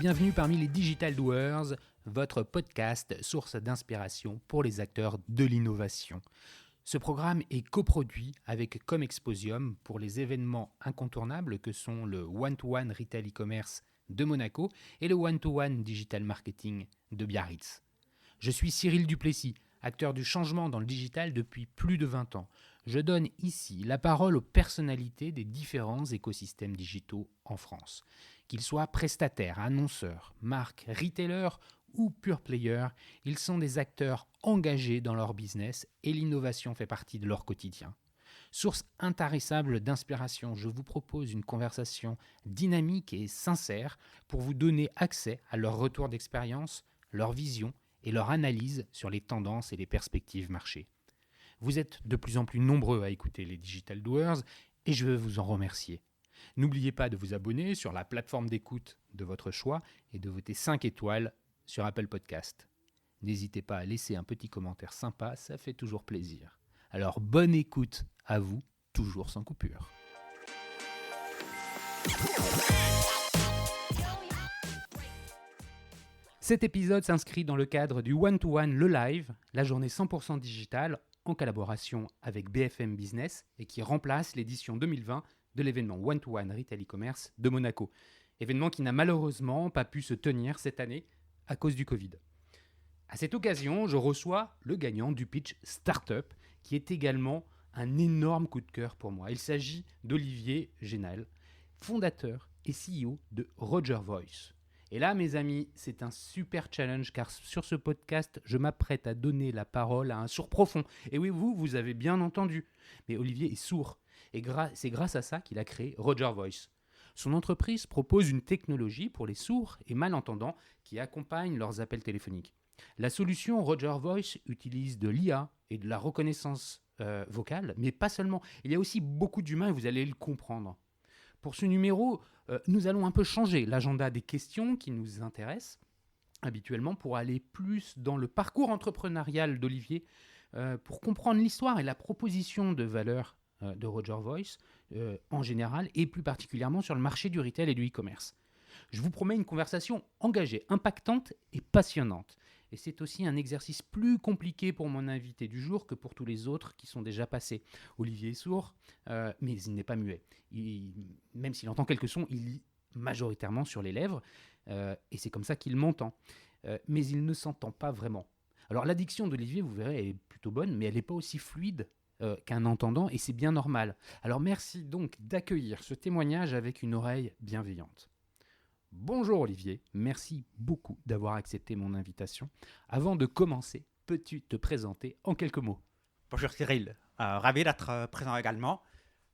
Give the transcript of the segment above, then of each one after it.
bienvenue parmi les Digital Doers, votre podcast source d'inspiration pour les acteurs de l'innovation. Ce programme est coproduit avec Comexposium pour les événements incontournables que sont le One-to-One Retail e-commerce de Monaco et le One-to-One Digital Marketing de Biarritz. Je suis Cyril Duplessis, acteur du changement dans le digital depuis plus de 20 ans. Je donne ici la parole aux personnalités des différents écosystèmes digitaux en France. Qu'ils soient prestataires, annonceurs, marques, retailers ou pure players, ils sont des acteurs engagés dans leur business et l'innovation fait partie de leur quotidien. Source intarissable d'inspiration, je vous propose une conversation dynamique et sincère pour vous donner accès à leur retour d'expérience, leur vision et leur analyse sur les tendances et les perspectives marché. Vous êtes de plus en plus nombreux à écouter les Digital Doers et je veux vous en remercier. N'oubliez pas de vous abonner sur la plateforme d'écoute de votre choix et de voter 5 étoiles sur Apple Podcast. N'hésitez pas à laisser un petit commentaire sympa, ça fait toujours plaisir. Alors bonne écoute à vous, toujours sans coupure. Cet épisode s'inscrit dans le cadre du One-to-One Le Live, la journée 100% digitale en collaboration avec BFM Business et qui remplace l'édition 2020 de l'événement One-to-One Retail e-commerce de Monaco. Événement qui n'a malheureusement pas pu se tenir cette année à cause du Covid. À cette occasion, je reçois le gagnant du pitch Startup, qui est également un énorme coup de cœur pour moi. Il s'agit d'Olivier Génal, fondateur et CEO de Roger Voice. Et là, mes amis, c'est un super challenge car sur ce podcast, je m'apprête à donner la parole à un sourd profond. Et oui, vous avez bien entendu. Mais Olivier est sourd. Et c'est grâce à ça qu'il a créé Roger Voice. Son entreprise propose une technologie pour les sourds et malentendants qui accompagnent leurs appels téléphoniques. La solution Roger Voice utilise de l'IA et de la reconnaissance vocale, mais pas seulement. Il y a aussi beaucoup d'humains et vous allez le comprendre. Pour ce numéro, nous allons un peu changer l'agenda des questions qui nous intéressent habituellement pour aller plus dans le parcours entrepreneurial d'Olivier, pour comprendre l'histoire et la proposition de valeur de Roger Voice en général et plus particulièrement sur le marché du retail et du e-commerce. Je vous promets une conversation engagée, impactante et passionnante. Et c'est aussi un exercice plus compliqué pour mon invité du jour que pour tous les autres qui sont déjà passés. Olivier est sourd, mais il n'est pas muet. Même s'il entend quelques sons, il lit majoritairement sur les lèvres, et c'est comme ça qu'il m'entend. Mais il ne s'entend pas vraiment. Alors l'addiction d'Olivier, vous verrez, est plutôt bonne, mais elle n'est pas aussi fluide qu'un entendant, et c'est bien normal. Alors merci donc d'accueillir ce témoignage avec une oreille bienveillante. Bonjour Olivier, merci beaucoup d'avoir accepté mon invitation. Avant de commencer, peux-tu te présenter en quelques mots ? Bonjour Cyril, ravi d'être présent également.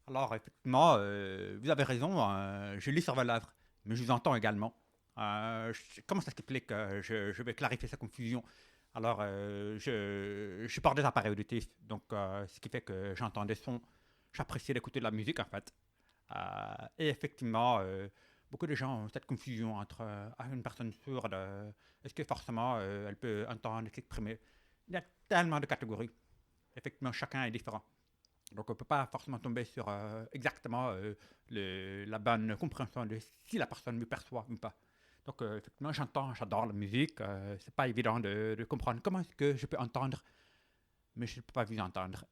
Alors effectivement, vous avez raison, je lis sur vos lèvres, mais je vous entends également. Comment ça s'explique je vais clarifier sa confusion. Alors, je porte des appareils auditifs, donc ce qui fait que j'entends des sons, j'apprécie d'écouter de la musique en fait. Et effectivement, beaucoup de gens ont cette confusion entre une personne sourde, est-ce que forcément elle peut entendre et s'exprimer. Il y a tellement de catégories. Effectivement, chacun est différent. Donc on ne peut pas forcément tomber sur exactement la bonne compréhension de si la personne me perçoit ou pas. Donc effectivement, j'adore la musique. C'est pas évident de comprendre comment est-ce que je peux entendre, mais je ne peux pas vous entendre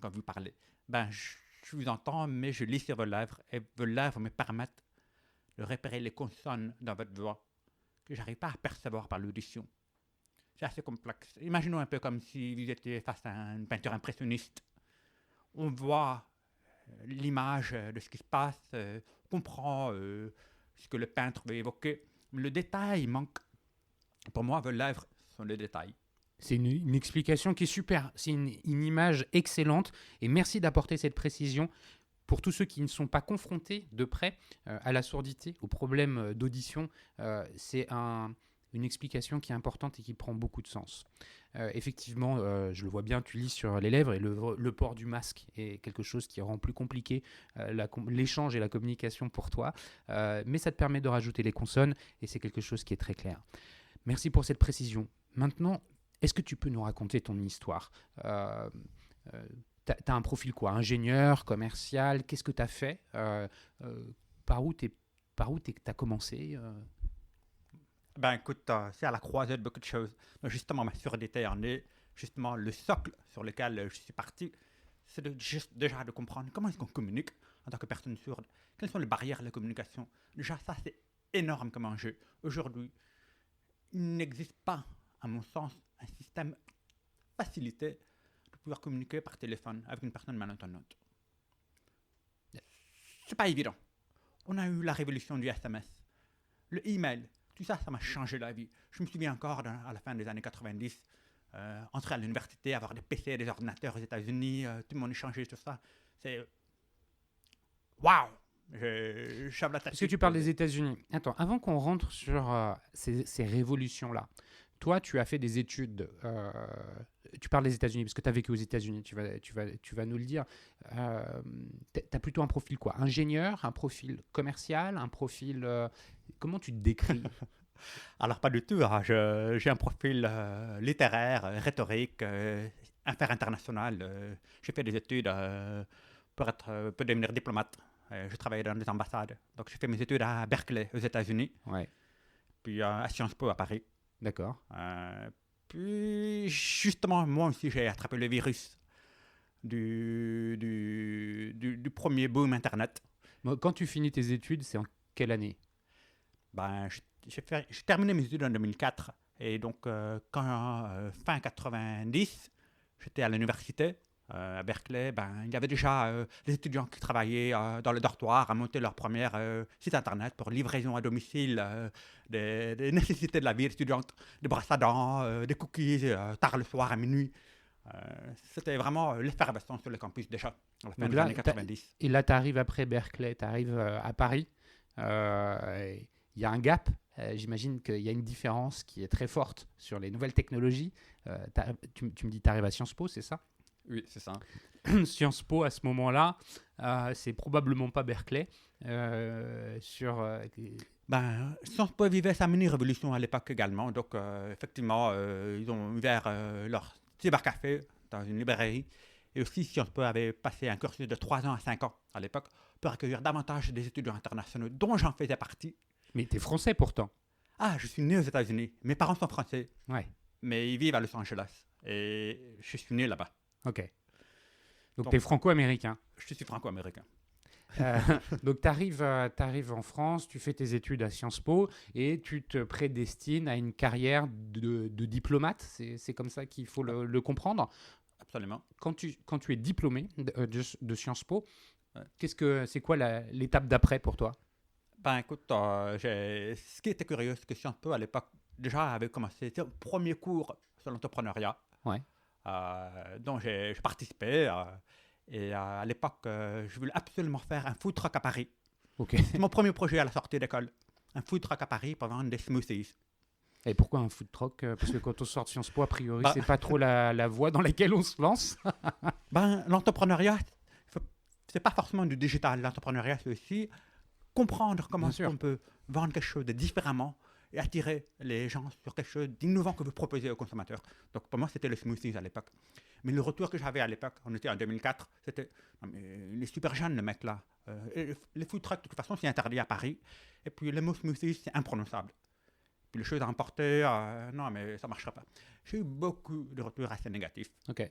quand vous parlez. Je vous entends, mais je lis sur vos lèvres et vos lèvres me permettent de repérer les consonnes dans votre voix que j'arrive pas à percevoir par l'audition. C'est assez complexe. Imaginons un peu comme si vous étiez face à une peinture impressionniste. On voit l'image de ce qui se passe, on comprend ce que le peintre veut évoquer. Le détail manque. Pour moi, vos lèvres sont le détail. C'est une explication qui est super. C'est une image excellente. Et merci d'apporter cette précision pour tous ceux qui ne sont pas confrontés de près à la surdité, aux problèmes d'audition. C'est une explication qui est importante et qui prend beaucoup de sens. Effectivement, je le vois bien, tu lis sur les lèvres et le port du masque est quelque chose qui rend plus compliqué l'échange et la communication pour toi. Mais ça te permet de rajouter les consonnes et c'est quelque chose qui est très clair. Merci pour cette précision. Maintenant, est-ce que tu peux nous raconter ton histoire ? T'as un profil quoi ? Ingénieur, commercial ? Qu'est-ce que tu as fait ? Par où t'as commencé ? Ben écoute, c'est à la croisée de beaucoup de choses. Mais justement, ma surdité en est justement le socle sur lequel je suis parti. C'est juste déjà de comprendre comment est-ce qu'on communique en tant que personne sourde. Quelles sont les barrières de la communication? Déjà, ça, c'est énorme comme enjeu. Aujourd'hui, il n'existe pas, à mon sens, un système facilité de pouvoir communiquer par téléphone avec une personne malentendante. C'est pas évident. On a eu la révolution du SMS, le email, tout ça, ça m'a changé la vie. Je me souviens encore, à la fin des années 90, entrer à l'université, avoir des PC, des ordinateurs aux États-Unis, tout le monde échangeait tout ça. C'est... Waouh! J'avais la tête. Parce que tu parles des États-Unis. Attends, avant qu'on rentre sur ces révolutions-là, toi, tu as fait des études. Tu parles des États-Unis parce que tu as vécu aux États-Unis. Tu vas nous le dire. Tu as plutôt un profil quoi? Ingénieur, un profil commercial, un profil. Comment tu te décris? Alors, pas du tout. Hein. J'ai un profil littéraire, rhétorique, affaires internationales. J'ai fait des études pour devenir diplomate. Je travaillais dans des ambassades. Donc, j'ai fait mes études à Berkeley, aux États-Unis. Ouais. Puis à Sciences Po à Paris. D'accord. Puis, justement, moi aussi, j'ai attrapé le virus du premier boom Internet. Quand tu finis tes études, c'est en quelle année? Ben, j'ai terminé mes études en 2004. Et donc, fin 90, j'étais à l'université à Berkeley. Ben, il y avait déjà des étudiants qui travaillaient dans le dortoir à monter leur premier site Internet pour livraison à domicile des nécessités de la vie étudiante, des brosses à dents, des cookies tard le soir à minuit. C'était vraiment l'effervescence sur le campus déjà, à la fin des années 90. Et là, tu arrives après Berkeley, tu arrives à Paris. Il y a un gap. J'imagine qu'il y a une différence qui est très forte sur les nouvelles technologies. Tu me dis que tu arrives à Sciences Po, c'est ça? Oui, c'est ça. Sciences Po, à ce moment-là, c'est probablement pas Berkeley. Sciences Po vivait sa mini-révolution à l'époque également. Donc, effectivement, ils ont ouvert leur cybercafé dans une librairie. Et aussi, Sciences Po avait passé un cursus de 3 ans à 5 ans à l'époque pour accueillir davantage des étudiants internationaux, dont j'en faisais partie. Mais tu es français pourtant. Ah, je suis né aux États-Unis. Mes parents sont français. Ouais. Mais ils vivent à Los Angeles. Et je suis né là-bas. Ok. Donc tu es franco-américain. Je suis franco-américain. Donc tu arrives en France, tu fais tes études à Sciences Po et tu te prédestines à une carrière de diplomate. C'est comme ça qu'il faut le comprendre. Absolument. Quand tu es diplômé de Sciences Po, c'est quoi l'étape d'après pour toi? Ben écoute, ce qui était curieux, c'est que Sciences Po à l'époque déjà avait commencé, c'était le premier cours sur l'entrepreneuriat. Ouais. dont j'ai participé. Et à l'époque, je voulais absolument faire un food truck à Paris. Okay. C'est mon premier projet à la sortie d'école. Un food truck à Paris pour vendre des smoothies. Et pourquoi un food truck? Parce que quand on sort de Sciences Po, a priori, c'est pas trop la voie dans laquelle on se lance. L'entrepreneuriat, c'est pas forcément du digital. L'entrepreneuriat, c'est aussi comprendre comment on peut vendre quelque chose de différemment et attirer les gens sur quelque chose d'innovant que vous proposez aux consommateurs. Donc pour moi, c'était le smoothies à l'époque. Mais le retour que j'avais à l'époque, on était en 2004, c'était il est super jeune le mec là. Les food trucks, de toute façon, c'est interdit à Paris. Et puis le mot smoothies, c'est imprononçable. Puis les choses à emporter, non, mais ça ne marchera pas. J'ai eu beaucoup de retours assez négatifs. Ok.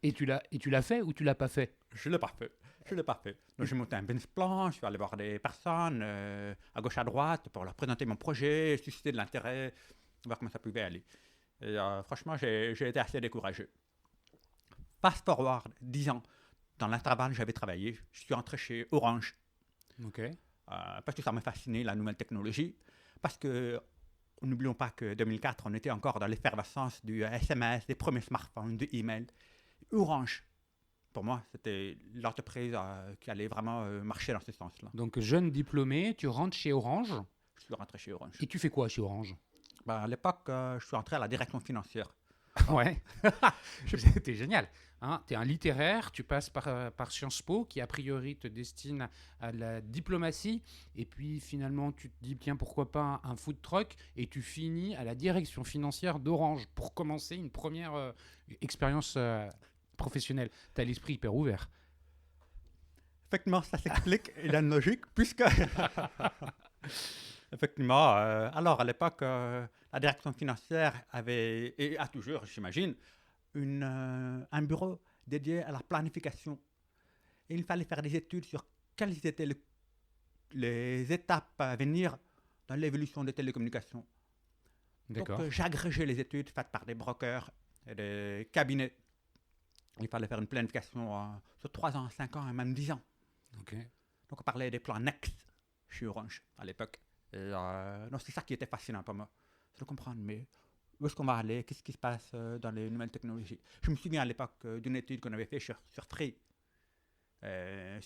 Et tu l'as fait ou tu l'as pas fait? Je ne l'ai pas fait. Donc j'ai monté un business plan, je suis allé voir des personnes à gauche à droite pour leur présenter mon projet, susciter de l'intérêt, voir comment ça pouvait aller. Et franchement, j'ai été assez découragé. Fast forward, 10 ans, dans l'intervalle j'avais travaillé, je suis entré chez Orange. Ok. Parce que ça m'a fasciné, la nouvelle technologie. Parce que, n'oublions pas que 2004, on était encore dans l'effervescence du SMS, des premiers smartphones, du email. Orange, pour moi, c'était l'entreprise qui allait vraiment marcher dans ce sens-là. Donc, jeune diplômé, tu rentres chez Orange. Je suis rentré chez Orange. Et tu fais quoi chez Orange? À l'époque, je suis entré à la direction financière. Ouais, c'était génial. Hein, tu es un littéraire, tu passes par Sciences Po, qui a priori te destine à la diplomatie, et puis finalement tu te dis, tiens, pourquoi pas un food truck, et tu finis à la direction financière d'Orange pour commencer une première expérience professionnelle. Tu as l'esprit hyper ouvert. Effectivement, ça s'explique, il y a une logique, puisque Effectivement, alors à l'époque, la direction financière avait, et a toujours, j'imagine, un bureau dédié à la planification. Et il fallait faire des études sur quelles étaient les étapes à venir dans l'évolution des télécommunications. Donc, D'accord. j'ai agrégé les études faites par des brokers et des cabinets. Il fallait faire une planification sur 3 ans, 5 ans et même 10 ans. Ok. Donc, on parlait des plans Next chez Orange à l'époque. Et donc, c'est ça qui était fascinant pour moi. C'est de comprendre, mais où est-ce qu'on va aller? Qu'est-ce qui se passe dans les nouvelles technologies? Je me souviens à l'époque d'une étude qu'on avait faite sur Free. Je ne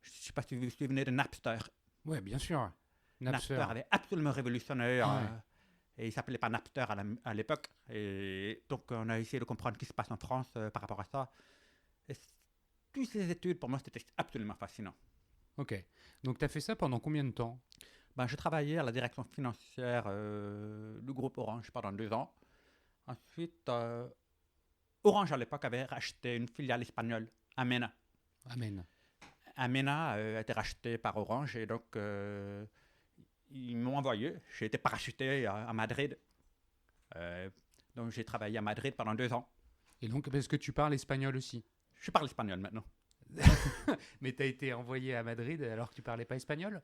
sais pas si vous vous souvenez de Napster. Ouais, bien sûr. Napster Napster. avait absolument révolutionné. Ouais. Et il s'appelait pas Napster à l'époque. Et donc, on a essayé de comprendre ce qui se passe en France par rapport à ça. Et toutes ces études, pour moi, c'était absolument fascinant. Ok. Donc, tu as fait ça pendant combien de temps? Ben, je travaillais à la direction financière du groupe Orange pendant 2 ans. Ensuite, Orange à l'époque avait racheté une filiale espagnole, Amena. Amen. Amena a été racheté par Orange et donc ils m'ont envoyé. J'ai été parachuté à Madrid. Euh, donc j'ai travaillé à Madrid pendant 2 ans. Et donc, parce que tu parles espagnol aussi. Je parle espagnol maintenant. Mais tu as été envoyé à Madrid alors que tu parlais pas espagnol?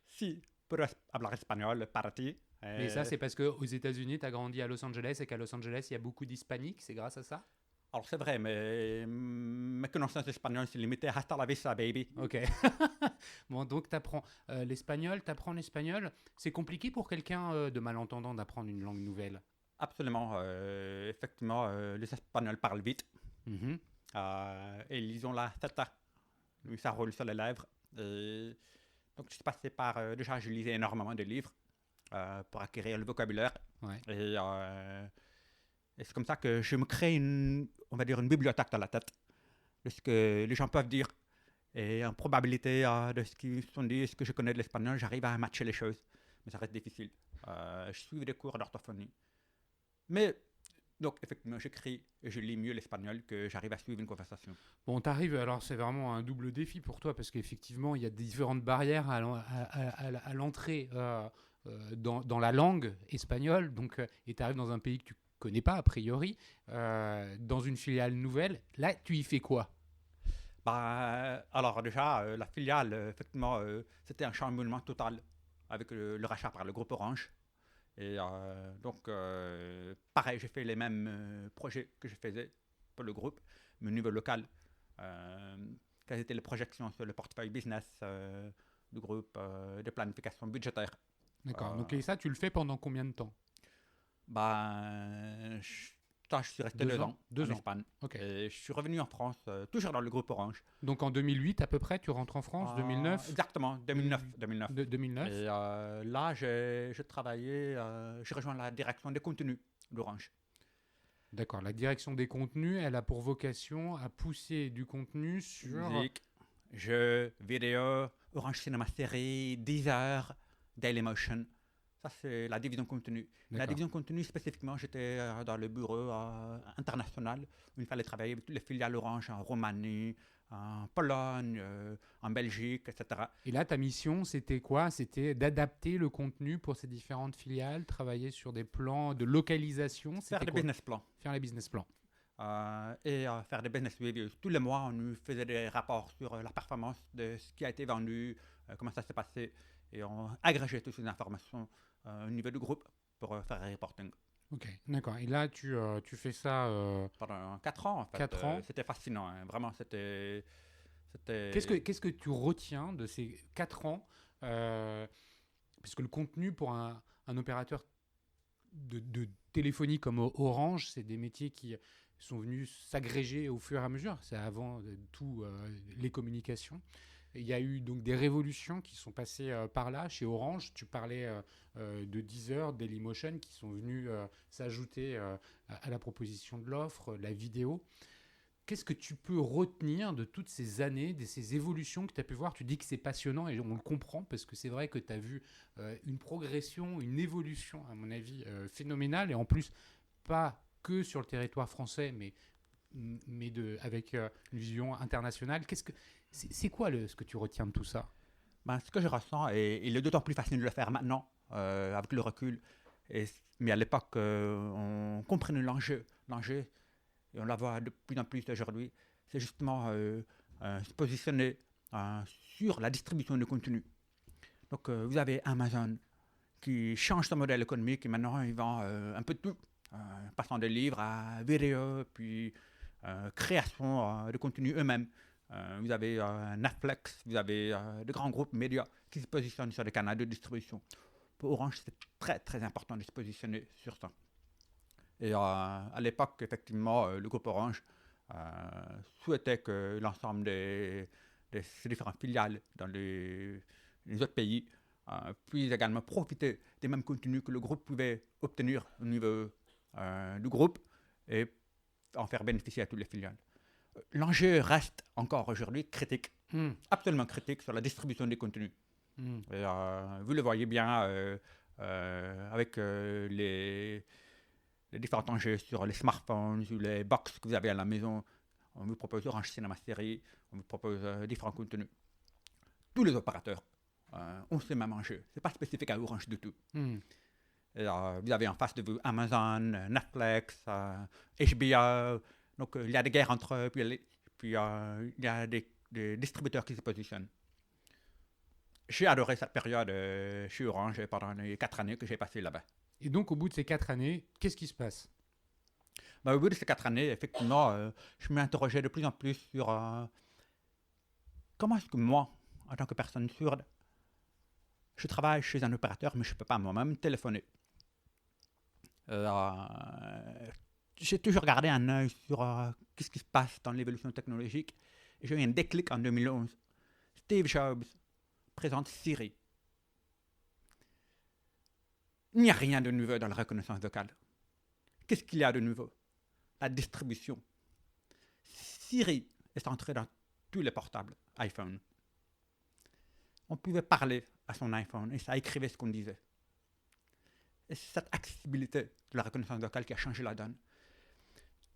Si, pour hablar espagnol, parti. Mais ça, c'est parce qu'aux États-Unis, tu as grandi à Los Angeles et qu'à Los Angeles, il y a beaucoup d'hispaniques. C'est grâce à ça? Alors c'est vrai, mais mes connaissances d'espagnol sont limitées. Hasta la vista, baby. Ok. Bon, donc tu apprends l'espagnol. Tu apprends l'espagnol. C'est compliqué pour quelqu'un de malentendant d'apprendre une langue nouvelle. Absolument. Effectivement, les Espagnols parlent vite. Mhm. Et ils ont la tata. Lui, ça roule sur les lèvres. Et donc, je suis passé par. Déjà, je lisais énormément de livres pour acquérir le vocabulaire. Ouais. Et c'est comme ça que je me crée on va dire, une bibliothèque dans la tête de ce que les gens peuvent dire. Et en probabilité de ce qu'ils sont dit, ce que je connais de l'espagnol, j'arrive à matcher les choses. Mais ça reste difficile. Je suis des cours d'orthophonie. Mais, donc, effectivement, j'écris et je lis mieux l'espagnol que j'arrive à suivre une conversation. Bon, t'arrives, alors c'est vraiment un double défi pour toi parce qu'effectivement, il y a différentes barrières à l'entrée dans la langue espagnole. Donc, et tu arrives dans un pays que tu connais pas a priori, dans une filiale nouvelle. Là, tu y fais quoi? Alors déjà, la filiale, effectivement, c'était un chamboulement total avec le rachat par le groupe Orange. Et donc, pareil, j'ai fait les mêmes projets que je faisais pour le groupe, mais au niveau local. Quelles étaient les projections sur le portefeuille business du groupe de planification budgétaire. D'accord. Donc, et ça, tu le fais pendant combien de temps? Je suis resté 2 ans en Espagne. Ok. Et je suis revenu en France, toujours dans le groupe Orange. Donc en 2008 à peu près, tu rentres en France, 2009? Exactement, 2009. 2009. Et là, j'ai travaillé, j'ai rejoint la direction des contenus d'Orange. D'accord. La direction des contenus, elle a pour vocation à pousser du contenu sur... Musique, jeux, vidéo, Orange Cinema Série, Deezer, Dailymotion. Ça, c'est la division contenu. La D'accord. division contenu, spécifiquement, j'étais dans le bureau international où il fallait travailler avec toutes les filiales Orange en Roumanie, en Pologne, en Belgique, etc. Et là, ta mission, c'était quoi? C'était d'adapter le contenu pour ces différentes filiales, travailler sur des plans de localisation. Faire C'était des quoi? business plans. Faire les business plans. Et faire des business reviews. Tous les mois, on nous faisait des rapports sur la performance de ce qui a été vendu, comment ça s'est passé, et on agrégeait toutes ces informations au niveau du groupe pour faire un reporting. Ok, d'accord. Et là, tu fais ça... Pendant 4 ans, en fait. 4 ans. C'était fascinant, hein. Vraiment, c'était... Qu'est-ce que tu retiens de ces 4 ans parce que le contenu pour un opérateur de téléphonie comme Orange, c'est des métiers qui sont venus s'agréger au fur et à mesure. C'est avant tout les communications. Il y a eu donc des révolutions qui sont passées par là chez Orange. Tu parlais de Deezer, Dailymotion qui sont venus s'ajouter à la proposition de l'offre, la vidéo. Qu'est-ce que tu peux retenir de toutes ces années, de ces évolutions que tu as pu voir? Tu dis que c'est passionnant et on le comprend parce que c'est vrai que tu as vu une progression, une évolution, à mon avis, phénoménale et en plus, pas que sur le territoire français, mais avec une vision internationale. C'est quoi ce que tu retiens de tout ça? Ben, ce que je ressens, et il est d'autant plus facile de le faire maintenant, avec le recul. Mais à l'époque, on comprenait l'enjeu, et on la voit de plus en plus aujourd'hui. C'est justement se positionner sur la distribution de contenu. Donc, vous avez Amazon qui change son modèle économique et maintenant ils vendent un peu de tout, passant des livres à vidéos, puis création de contenu eux-mêmes. Vous avez Netflix, vous avez de grands groupes médias qui se positionnent sur des canaux de distribution. Pour Orange, c'est très très important de se positionner sur ça. Et à l'époque, effectivement, le groupe Orange souhaitait que l'ensemble des différentes filiales dans les autres pays puissent également profiter des mêmes contenus que le groupe pouvait obtenir au niveau du groupe et en faire bénéficier à toutes les filiales. L'enjeu reste encore aujourd'hui critique, absolument critique sur la distribution des contenus. Et, vous le voyez bien avec les différents enjeux sur les smartphones, sur les box que vous avez à la maison. On vous propose Orange Cinéma Série, on vous propose différents contenus. Tous les opérateurs ont ces mêmes enjeux. Ce n'est pas spécifique à Orange du tout. Et, vous avez en face de vous Amazon, Netflix, HBO. Donc il y a des guerres entre eux, puis il y a des distributeurs qui se positionnent. J'ai adoré cette période chez Orange pendant les 4 années que j'ai passées là-bas. Et donc, au bout de ces 4 années, qu'est-ce qui se passe? Au bout de ces 4 années, effectivement, je m'interrogeais de plus en plus sur comment est-ce que moi, en tant que personne sourde, je travaille chez un opérateur, mais je ne peux pas moi-même téléphoner. J'ai toujours gardé un œil sur ce qui se passe dans l'évolution technologique. Et j'ai eu un déclic en 2011. Steve Jobs présente Siri. Il n'y a rien de nouveau dans la reconnaissance vocale. Qu'est-ce qu'il y a de nouveau? La distribution. Siri est entrée dans tous les portables iPhone. On pouvait parler à son iPhone et ça écrivait ce qu'on disait. Et c'est cette accessibilité de la reconnaissance vocale qui a changé la donne.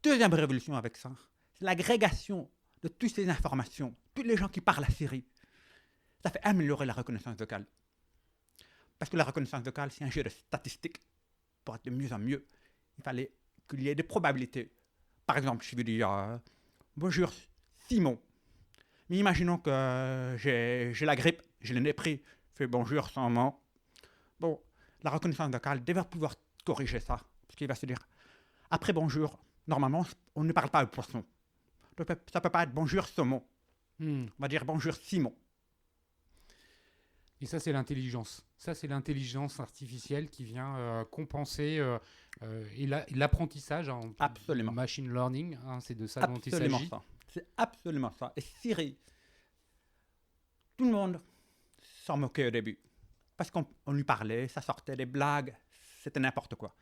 Deuxième révolution avec ça, c'est l'agrégation de toutes ces informations, tous les gens qui parlent à Siri. Ça fait améliorer la reconnaissance vocale. Parce que la reconnaissance vocale, c'est un jeu de statistiques. Pour être de mieux en mieux, il fallait qu'il y ait des probabilités. Par exemple, je vais dire bonjour Simon. Mais imaginons que j'ai la grippe, je l'ai pris, je fais bonjour Simon. Bon, la reconnaissance vocale devrait pouvoir corriger ça. Parce qu'il va se dire, après bonjour, normalement, on ne parle pas au poisson. Ça ne peut pas être bonjour saumon. On va dire bonjour Simon. Et ça, c'est l'intelligence. Ça, c'est l'intelligence artificielle qui vient compenser et l'apprentissage en Absolument. machine learning. C'est de ça dont il s'agit. C'est absolument ça. Et Siri, tout le monde s'en moquait au début. Parce qu'on lui parlait, ça sortait des blagues, c'était n'importe quoi.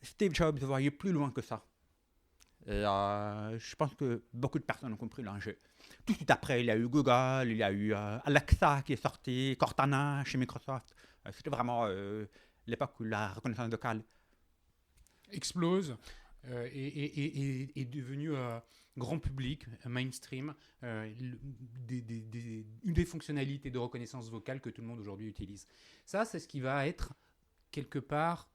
Steve Jobs voyait plus loin que ça. Et je pense que beaucoup de personnes ont compris l'enjeu. Tout de suite après, il y a eu Google, il y a eu Alexa qui est sorti, Cortana chez Microsoft. C'était vraiment l'époque où la reconnaissance vocale explose et est devenu grand public, mainstream, une des fonctionnalités de reconnaissance vocale que tout le monde aujourd'hui utilise. Ça, c'est ce qui va être quelque part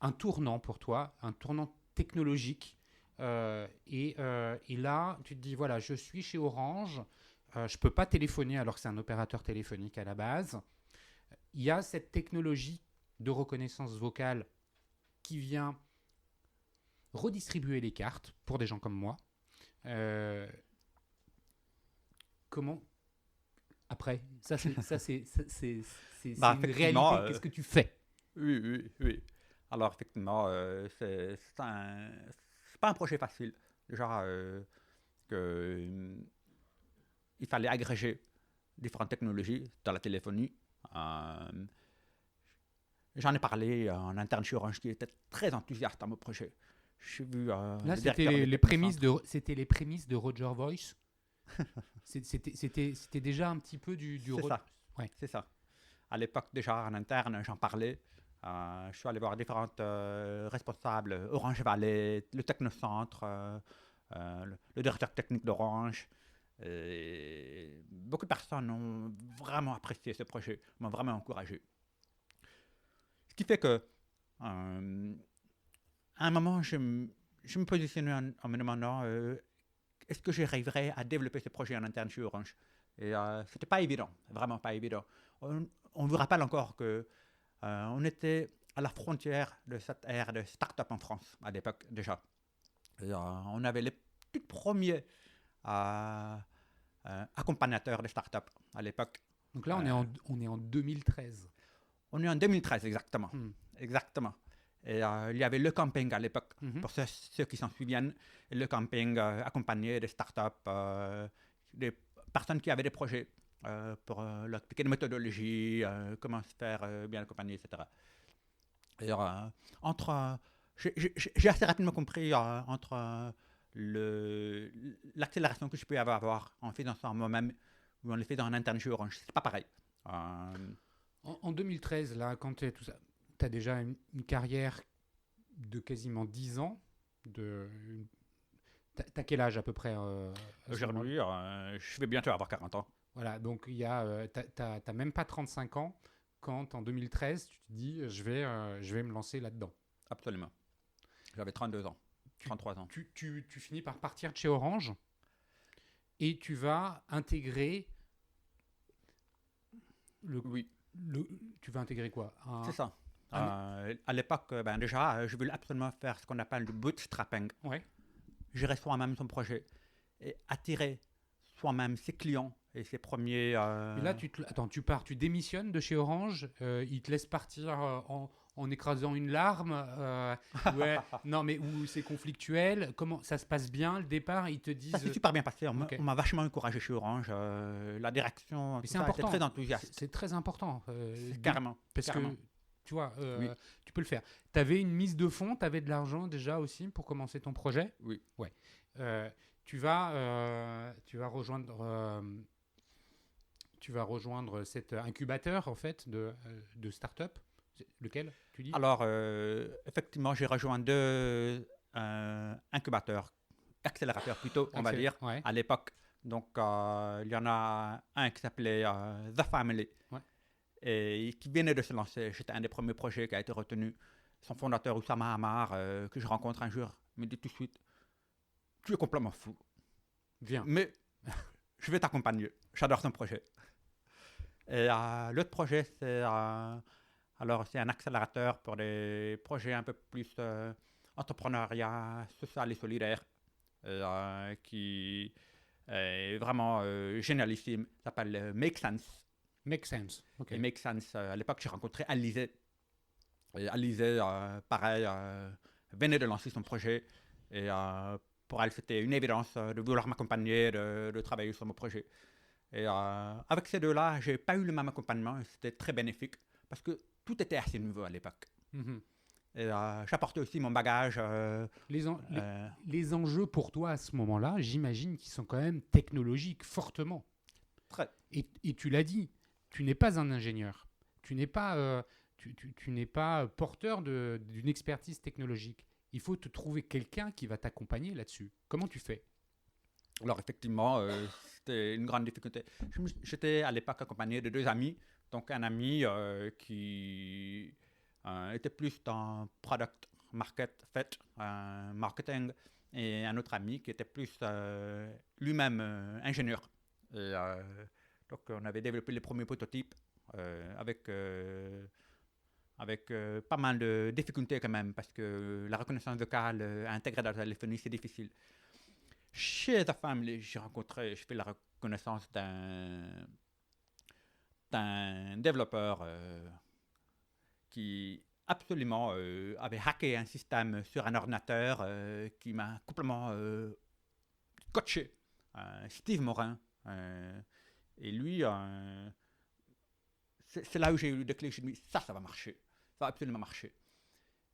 un tournant pour toi, un tournant technologique. Et là, tu te dis, voilà, je suis chez Orange, je ne peux pas téléphoner alors que c'est un opérateur téléphonique à la base. Il y a cette technologie de reconnaissance vocale qui vient redistribuer les cartes pour des gens comme moi. Comment après, ça c'est une réalité. Qu'est-ce que tu fais? Oui. Alors effectivement, c'est pas un projet facile. Déjà, il fallait agréger différentes technologies dans la téléphonie. J'en ai parlé en interne chez Orange qui était très enthousiaste dans mon projet. J'ai vu, là, c'était les prémices de Roger Voice. C'était déjà un petit peu du c'est ça. Ouais. C'est ça. À l'époque, déjà en interne, j'en parlais. Je suis allé voir différents responsables, Orange Valley, le Technocentre, le directeur technique d'Orange. Et beaucoup de personnes ont vraiment apprécié ce projet, m'ont vraiment encouragé. Ce qui fait que, à un moment, je me positionnais en me demandant est-ce que j'arriverais à développer ce projet en interne chez Orange. Et c'était pas évident, vraiment pas évident. On vous rappelle encore que on était à la frontière de cette ère de start-up en France à l'époque déjà. Et, on avait les tout premiers accompagnateurs de start-up à l'époque. Donc là, on est en 2013. On est en 2013 exactement. Exactement. Et il y avait le camping à l'époque, pour ceux qui s'en souviennent. Le camping accompagné des startups, des personnes qui avaient des projets pour leur expliquer des méthodologies, comment se faire bien accompagner, etc. Et j'ai assez rapidement compris entre l'accélération que je peux avoir en faisant ça moi-même ou en le faisant en interne chez Orange. C'est pas pareil. En 2013, là, quand tu as déjà une carrière de quasiment 10 ans. T'as quel âge à peu près Aujourd'hui, je vais bientôt avoir 40 ans. Voilà, donc t'as même pas 35 ans quand en 2013 tu te dis je vais me lancer là-dedans. Absolument. J'avais 32 ans, 33 ans. Tu finis par partir de chez Orange et tu vas intégrer tu vas intégrer quoi? C'est ça. À l'époque, déjà, je voulais absolument faire ce qu'on appelle du bootstrapping. Ouais. Gérer soi-même son projet et attirer soi-même ses clients et ses premiers... Et là, tu pars, tu démissionnes de chez Orange, ils te laissent partir en écrasant une larme. Ouais, non, mais où c'est conflictuel. Comment ça se passe bien le départ? Ils te disent. Ça s'est super bien passé. On m'a vachement encouragé chez Orange. La direction, c'est important. était très enthousiaste. C'est très important. Carrément. Parce que tu vois, tu peux le faire. Tu avais une mise de fonds, tu avais de l'argent déjà aussi pour commencer ton projet. Oui. Ouais. Tu vas rejoindre cet incubateur en fait de start-up. Lequel, tu dis? Alors, effectivement, j'ai rejoint deux incubateurs, accélérateurs plutôt, on va dire, à l'époque. Donc, il y en a un qui s'appelait The Family, et qui venait de se lancer. C'était un des premiers projets qui a été retenu. Son fondateur, Oussama Hamar, que je rencontre un jour, me dit tout de suite, tu es complètement fou. Viens. Mais je vais t'accompagner. J'adore ton projet. Et l'autre projet, c'est un accélérateur pour des projets un peu plus entrepreneuriat social et solidaire, qui est vraiment génialissime. Ça s'appelle Make Sense. Make Sense. Okay. Et Make Sense, à l'époque, j'ai rencontré Alizé. Et Alizé, pareil, venait de lancer son projet. Et pour elle, c'était une évidence de vouloir m'accompagner, de travailler sur mon projet. Et avec ces deux-là, je n'ai pas eu le même accompagnement. C'était très bénéfique parce que tout était assez nouveau à l'époque. Et j'apportais aussi mon bagage. Les enjeux pour toi à ce moment-là, j'imagine qu'ils sont quand même technologiques, fortement. Très. Et tu l'as dit, tu n'es pas un ingénieur. Tu n'es pas porteur d'une expertise technologique. Il faut te trouver quelqu'un qui va t'accompagner là-dessus. Comment tu fais? Alors effectivement, c'était une grande difficulté. J'étais à l'époque accompagné de deux amis. Donc un ami qui était plus dans product marketing, et un autre ami qui était plus lui-même ingénieur. Et, donc on avait développé les premiers prototypes avec pas mal de difficultés quand même, parce que la reconnaissance vocale intégrée dans la téléphonie, c'est difficile. Chez The Family, j'ai fait la reconnaissance d'un développeur qui absolument avait hacké un système sur un ordinateur qui m'a complètement coaché. Steve Morin. Et lui, c'est là où j'ai eu le déclic. J'ai dit, ça va marcher. Ça va absolument marcher.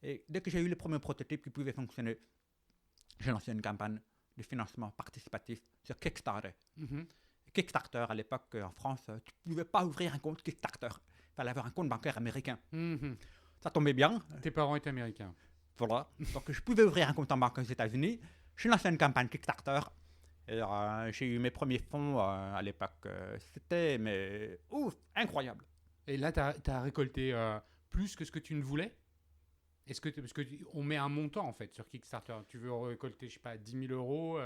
Et dès que j'ai eu les premiers prototypes qui pouvaient fonctionner, j'ai lancé une campagne de financement participatif sur Kickstarter. Kickstarter, à l'époque, en France, tu ne pouvais pas ouvrir un compte Kickstarter. Il fallait avoir un compte bancaire américain. Ça tombait bien. Tes parents étaient américains. Voilà. Donc, je pouvais ouvrir un compte en banque aux États-Unis. J'ai lancé une campagne Kickstarter. Et, j'ai eu mes premiers fonds à l'époque. C'était mais ouf, incroyable. Et là, tu as récolté plus que ce que tu ne voulais. Parce qu'on met un montant en fait sur Kickstarter. Tu veux récolter, je sais pas, 10 000 euros.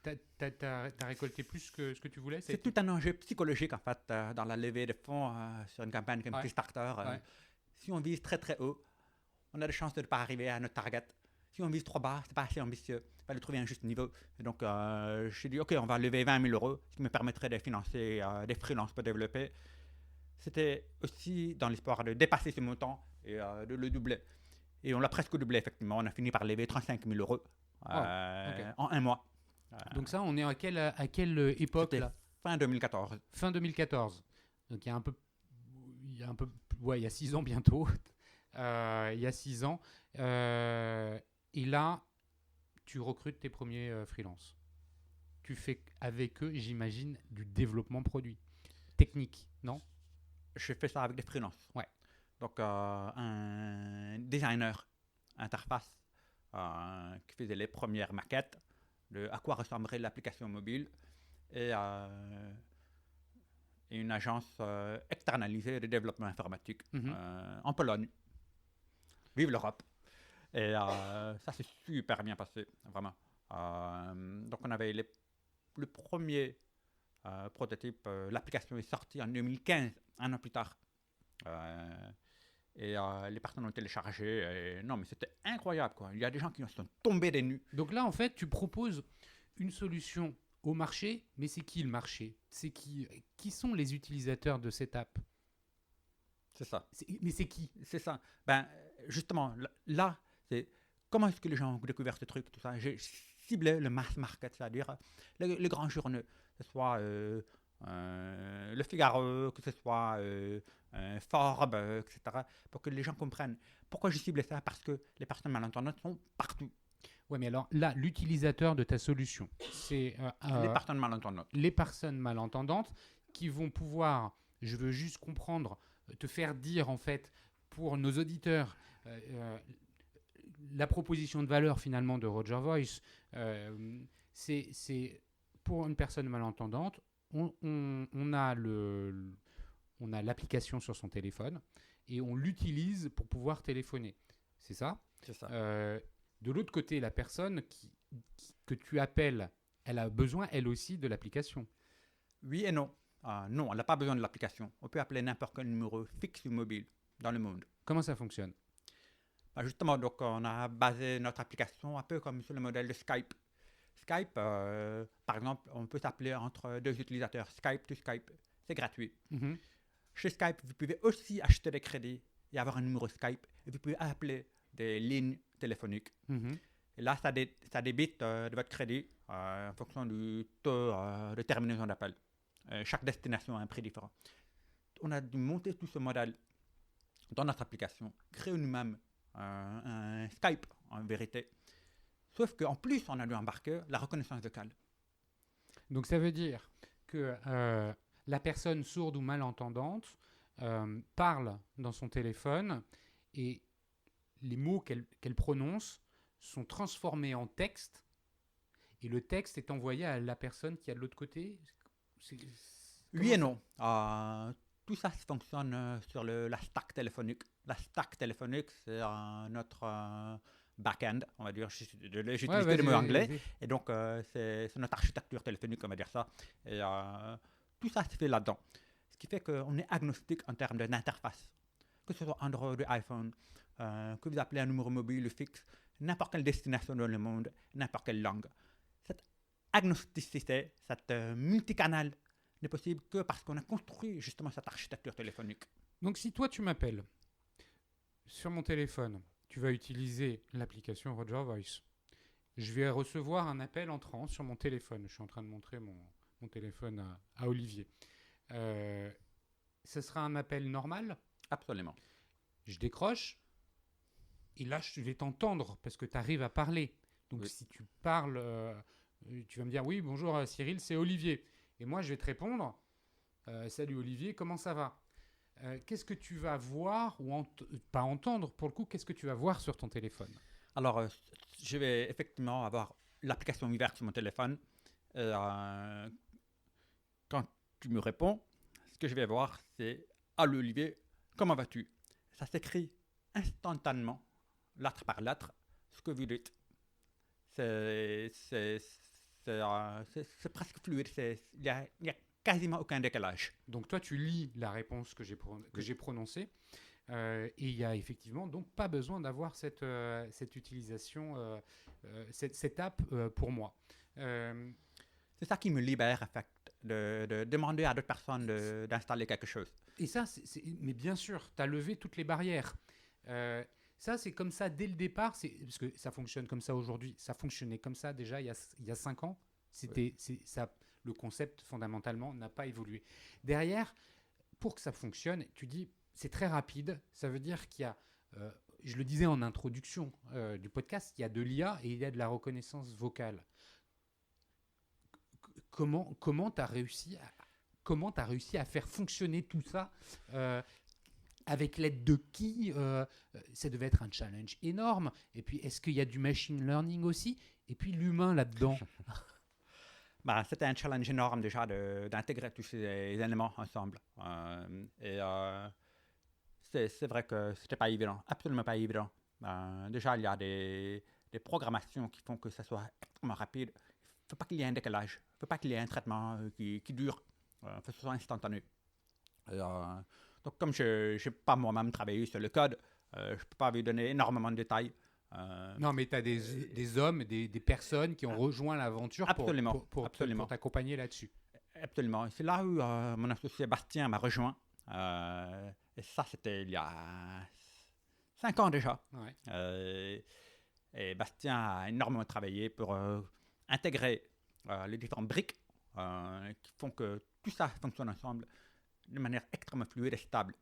T'as récolté plus que ce que tu voulais. C'est tout un enjeu psychologique en fait dans la levée de fonds sur une campagne comme Ouais. Kickstarter. Ouais. Si on vise très très haut, on a des chances de ne pas arriver à notre target. Si on vise trop bas, c'est pas assez ambitieux. Il fallait trouver un juste niveau. Et donc, j'ai dit, OK, on va lever 20 000 euros, ce qui me permettrait de financer des freelances pour développer. C'était aussi dans l'espoir de dépasser ce montant et de le doubler. Et on l'a presque doublé, effectivement. On a fini par lever 35 000 euros Ok. en un mois. Donc ça, on est à quelle époque C'était là? fin 2014. Fin 2014. Donc il y a un peu, ouais, il y a 6 ans bientôt. Il y a 6 ans. Et là, tu recrutes tes premiers freelances. Tu fais avec eux, j'imagine, du développement produit. Technique, non? Je fais ça avec des freelances. Ouais. Donc, un designer interface qui faisait les premières maquettes de à quoi ressemblerait l'application mobile et une agence externalisée de développement informatique en Pologne. Vive l'Europe! Et ça s'est super bien passé, vraiment. Donc, on avait le premier prototype. L'application est sortie en 2015, un an plus tard. Et les personnes ont téléchargé. Non, mais c'était incroyable, quoi. Il y a des gens qui sont tombés des nues. Donc là, en fait, tu proposes une solution au marché, mais c'est qui le marché? C'est qui sont les utilisateurs de cette app? C'est ça. Mais c'est qui? C'est ça. Ben, justement, là, c'est comment est-ce que les gens ont découvert ce truc, tout ça. J'ai ciblé le mass market, c'est-à-dire les grands journaux, que ce soit Le Figaro, que ce soit Forbes, etc., pour que les gens comprennent. Pourquoi j'ai ciblé ça? Parce que les personnes malentendantes sont partout. Ouais, mais alors là, l'utilisateur de ta solution, c'est Les personnes malentendantes. les personnes malentendantes qui vont pouvoir, je veux juste comprendre, te faire dire en fait pour nos auditeurs la proposition de valeur finalement de Roger Voice, c'est pour une personne malentendante, on a l'application sur son téléphone et on l'utilise pour pouvoir téléphoner. C'est ça? C'est ça. De l'autre côté, la personne que tu appelles, elle a besoin elle aussi de l'application. Oui et non. Non, elle n'a pas besoin de l'application. On peut appeler n'importe quel numéro fixe ou mobile dans le monde. Comment ça fonctionne? Justement, donc on a basé notre application un peu comme sur le modèle de Skype. Skype, par exemple, on peut s'appeler entre deux utilisateurs, Skype to Skype. C'est gratuit. Mm-hmm. Chez Skype, vous pouvez aussi acheter des crédits et avoir un numéro Skype. Et vous pouvez appeler des lignes téléphoniques. Mm-hmm. Et là, ça débite de votre crédit en fonction du taux de terminaison d'appel. Chaque destination a un prix différent. On a dû monter tout ce modèle dans notre application, créer nous-mêmes un Skype en vérité. Sauf qu'en plus, on a dû embarquer la reconnaissance vocale. Donc ça veut dire que la personne sourde ou malentendante parle dans son téléphone et les mots qu'elle prononce sont transformés en texte et le texte est envoyé à la personne qui est de l'autre côté. Oui et non. Tout ça fonctionne sur la stack téléphonique. La stack téléphonique, c'est notre back-end, on va dire. J'utilise le mot anglais. Vas-y. Et donc, c'est notre architecture téléphonique, on va dire ça. Et tout ça se fait là-dedans. Ce qui fait qu'on est agnostique en termes d'interface. Que ce soit Android ou iPhone, que vous appelez un numéro mobile ou fixe, n'importe quelle destination dans le monde, n'importe quelle langue. Cette agnosticité, cette multicanal n'est possible que parce qu'on a construit justement cette architecture téléphonique. Donc si toi tu m'appelles sur mon téléphone, tu vas utiliser l'application Roger Voice. Je vais recevoir un appel entrant sur mon téléphone. Je suis en train de montrer mon téléphone à Olivier. Ce sera un appel normal. Absolument. Je décroche et là je vais t'entendre parce que tu arrives à parler. Donc Oui. si tu parles, tu vas me dire oui bonjour Cyril, c'est Olivier. Et moi je vais te répondre salut Olivier, comment ça va? Qu'est-ce que tu vas voir ou pas entendre pour le coup, qu'est-ce que tu vas voir sur ton téléphone? Alors, je vais effectivement avoir l'application ouverte sur mon téléphone. Et, quand tu me réponds, ce que je vais voir, c'est Allô Olivier, comment vas-tu? Ça s'écrit instantanément, lettre par lettre, ce que vous dites. C'est c'est presque fluide, il y a quasiment aucun décalage. Donc toi, tu lis la réponse que j'ai prononcée. Et il n'y a effectivement donc pas besoin d'avoir cette utilisation, cette app pour moi. C'est ça qui me libère, en fait, de demander à d'autres personnes d'installer quelque chose. Et ça, mais bien sûr, tu as levé toutes les barrières. Ça, c'est comme ça dès le départ, parce que ça fonctionne comme ça aujourd'hui. Ça fonctionnait comme ça déjà il y a 5 ans. Le concept, fondamentalement, n'a pas évolué. Derrière, pour que ça fonctionne, tu dis, c'est très rapide. Ça veut dire qu'il y a, je le disais en introduction du podcast, il y a de l'IA et il y a de la reconnaissance vocale. Comment tu as réussi à faire fonctionner tout ça avec l'aide de qui ça devait être un challenge énorme. Et puis, est-ce qu'il y a du machine learning aussi? Et puis, l'humain là-dedans. C'était un challenge énorme déjà d'intégrer tous ces éléments ensemble. C'est vrai que c'était pas évident, absolument pas évident. Déjà, il y a des programmations qui font que ça soit extrêmement rapide. Il ne faut pas qu'il y ait un décalage, il ne faut pas qu'il y ait un traitement qui dure, il faut que ce soit instantané. Donc, comme je n'ai pas moi-même travaillé sur le code, je ne peux pas vous donner énormément de détails. Non, mais tu as des hommes, des personnes qui ont rejoint l'aventure pour t'accompagner là-dessus. Absolument. C'est là où mon associé Bastien m'a rejoint. Et ça, c'était il y a 5 ans déjà. Ouais. Et Bastien a énormément travaillé pour intégrer les différentes briques qui font que tout ça fonctionne ensemble de manière extrêmement fluide et stable.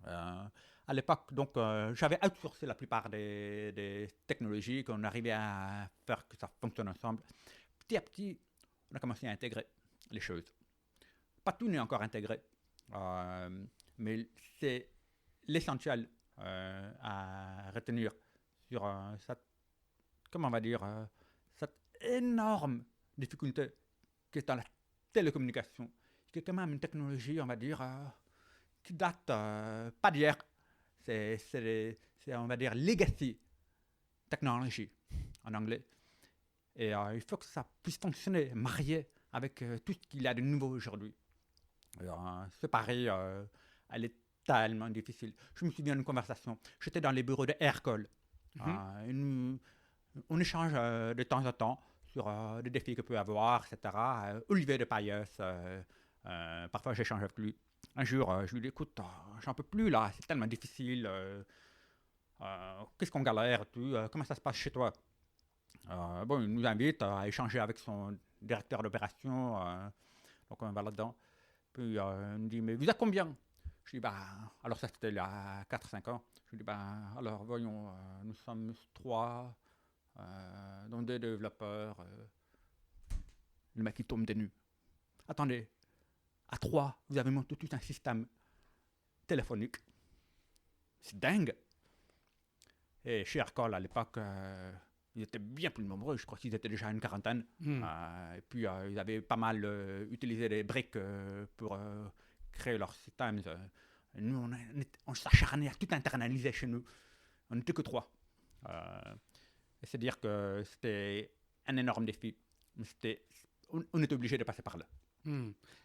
À l'époque, donc, j'avais outsourcé la plupart des technologies qu'on arrivait à faire que ça fonctionne ensemble. Petit à petit, on a commencé à intégrer les choses. Pas tout n'est encore intégré, mais c'est l'essentiel à retenir sur cette énorme difficulté qui est dans la télécommunication, qui est quand même une technologie, on va dire, qui date pas d'hier. C'est, on va dire, legacy technology en anglais. Et il faut que ça puisse fonctionner, marié avec tout ce qu'il y a de nouveau aujourd'hui. C'est pareil, elle est tellement difficile. Je me souviens d'une conversation. J'étais dans les bureaux de Aircall. On échange de temps en temps sur des défis qu'il peut avoir, etc. Olivier de Payès, parfois j'échange avec lui. Un jour, je lui dis, écoute, j'en peux plus là, c'est tellement difficile. Qu'est-ce qu'on galère, comment ça se passe chez toi? Bon, il nous invite à échanger avec son directeur d'opération. Donc on va là-dedans. Puis il me dit, mais vous êtes combien? Je dis, alors ça c'était il y a 4-5 ans. Je lui dis, alors voyons, nous sommes 3, dont 2 développeurs. Le mec il tombe des nues. Attendez, à 3, vous avez monté tout un système téléphonique. C'est dingue. Et chez Aircall, à l'époque, ils étaient bien plus nombreux. Je crois qu'ils étaient déjà une quarantaine. Et puis, ils avaient pas mal utilisé des briques pour créer leur système. Nous, on s'acharnait à tout internaliser chez nous. On n'était que 3. Et c'est dire que c'était un énorme défi. On était obligé de passer par là.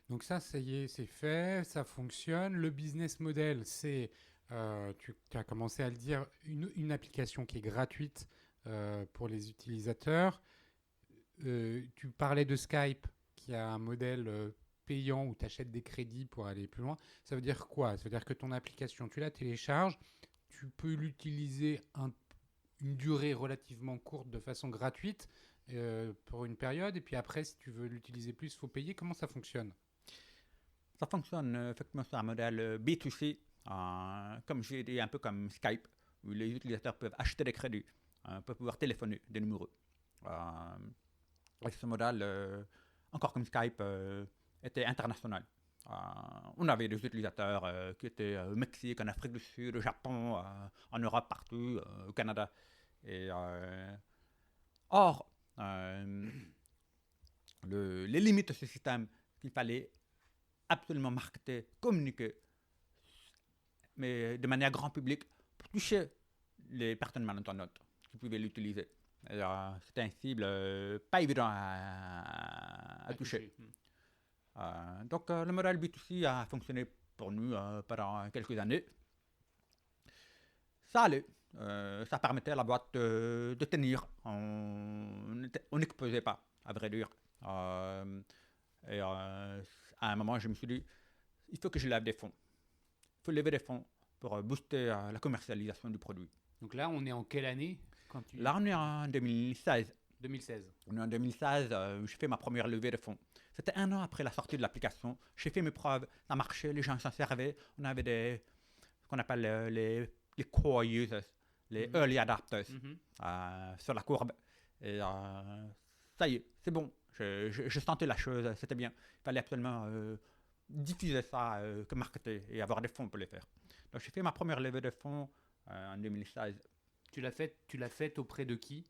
Donc ça y est, c'est fait, ça fonctionne. Le business model, c'est, tu as commencé à le dire, une application qui est gratuite pour les utilisateurs. Tu parlais de Skype, qui a un modèle payant où tu achètes des crédits pour aller plus loin. Ça veut dire quoi? Ça veut dire que ton application, tu la télécharges, tu peux l'utiliser une durée relativement courte de façon gratuite pour une période, et puis après, si tu veux l'utiliser plus, il faut payer. Comment ça fonctionne? Ça fonctionne effectivement sur un modèle B2C, comme j'ai dit, un peu comme Skype, où les utilisateurs peuvent acheter des crédits, peuvent pouvoir téléphoner des numéros. Et ce modèle, encore comme Skype, était international. On avait des utilisateurs qui étaient au Mexique, en Afrique du Sud, au Japon, en Europe, partout, au Canada. Et, or, les limites de ce système qu'il fallait absolument marketer, communiquer, mais de manière grand public, pour toucher les personnes malentendantes qui pouvaient l'utiliser. C'était une cible pas évident à toucher. Donc le modèle B2C a fonctionné pour nous pendant quelques années. Ça allait. Ça permettait à la boîte de tenir. On n'exposait pas, à vrai dire. À un moment, je me suis dit, il faut que je lève des fonds. Il faut lever des fonds pour booster la commercialisation du produit. Donc là, on est en quelle année Là, on est en 2016. 2016. On est en 2016, j'ai fait ma première levée de fonds. C'était 1 an après la sortie de l'application. J'ai fait mes preuves, ça marchait, les gens s'en servaient. On avait ce qu'on appelle les core users, les early adapters sur la courbe. Et ça y est, c'est bon. Je sentais la chose, c'était bien. Il fallait absolument diffuser ça, que marketer et avoir des fonds pour les faire. Donc j'ai fait ma première levée de fonds en 2016. Tu l'as faite auprès de qui?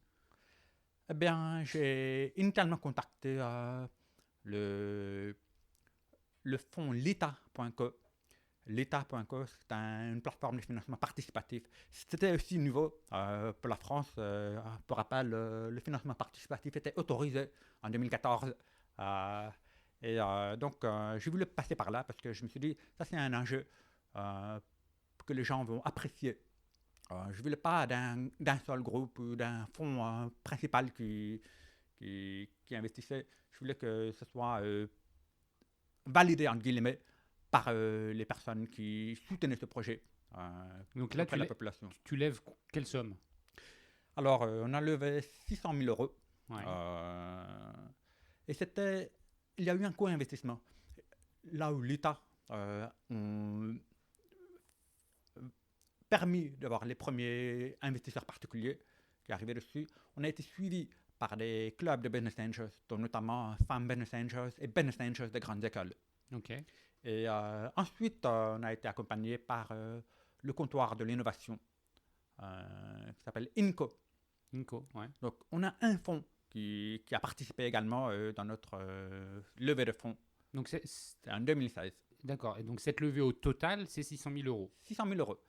Eh bien, j'ai initialement contacté le fonds l'État.co. L'État.co, c'est une plateforme de financement participatif. C'était aussi nouveau pour la France. Pour rappel, le financement participatif était autorisé en 2014. Donc, j'ai voulu passer par là parce que je me suis dit, ça c'est un enjeu que les gens vont apprécier. Je ne voulais pas d'un seul groupe ou d'un fonds principal qui investissait. Je voulais que ce soit validé, entre guillemets, par les personnes qui soutenaient ce projet. Donc là, la population. Tu lèves quelle somme? Alors, on a levé 600 000 euros. Ouais. Et il y a eu un co-investissement. Là où l'État ont permis d'avoir les premiers investisseurs particuliers qui arrivaient dessus, on a été suivi par des clubs de business angels, dont notamment Femmes Business Angels et Business Angels de grandes écoles. Okay. Et ensuite, on a été accompagné par le comptoir de l'innovation qui s'appelle INCO. INCO, ouais. Donc, on a un fonds qui a participé également dans notre levée de fonds. Donc, c'est en 2016. D'accord. Et donc, cette levée au total, c'est 600 000 euros. 600 000 euros.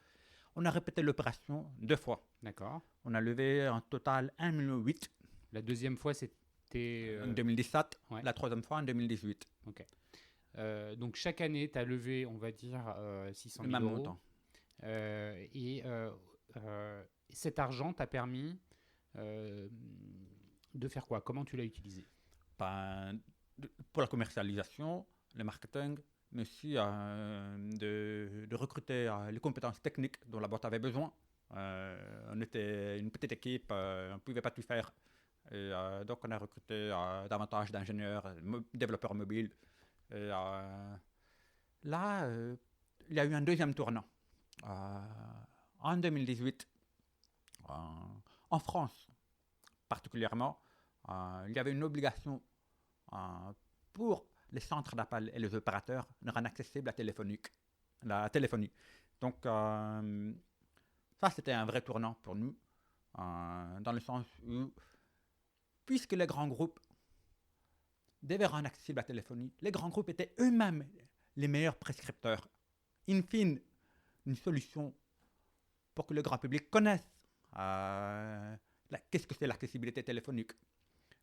On a répété l'opération 2 fois. D'accord. On a levé en total 1,8 million. La deuxième fois, c'était... En 2017. Ouais. La troisième fois en 2018. Ok. Donc, chaque année, tu as levé, on va dire, 600 000 le même euros. montant. Cet argent t'a permis de faire quoi? Comment tu l'as utilisé? Pour la commercialisation, le marketing, mais aussi de recruter les compétences techniques dont la boîte avait besoin. On était une petite équipe, on ne pouvait pas tout faire. Et, donc on a recruté davantage d'ingénieurs, développeurs mobiles. Et, là, il y a eu un deuxième tournant. En 2018, en France particulièrement, il y avait une obligation pour les centres d'appel et les opérateurs de rendre accessible la téléphonie. Donc, ça, c'était un vrai tournant pour nous, dans le sens où, puisque les grands groupes devaient rendre accessible la téléphonie, les grands groupes étaient eux-mêmes les meilleurs prescripteurs. In fine, une solution pour que le grand public connaisse qu'est-ce que c'est l'accessibilité téléphonique.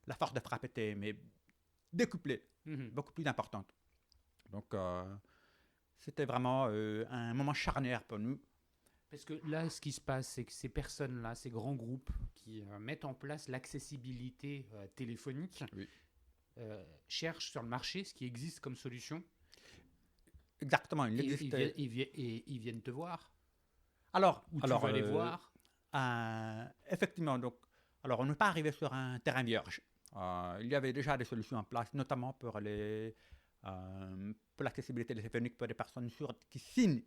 La force de frappe était décuplée, beaucoup plus importante. Donc, c'était vraiment un moment charnière pour nous. Parce que là, ce qui se passe, c'est que ces personnes-là, ces grands groupes qui mettent en place l'accessibilité téléphonique, oui. Cherchent sur le marché ce qui existe comme solution. Exactement, il existe. Ils viennent te voir. Alors, tu veux aller voir. Effectivement, donc, alors on n'est pas arrivé sur un terrain vierge. Il y avait déjà des solutions en place, notamment pour l'accessibilité téléphonique pour des personnes sourdes qui signent.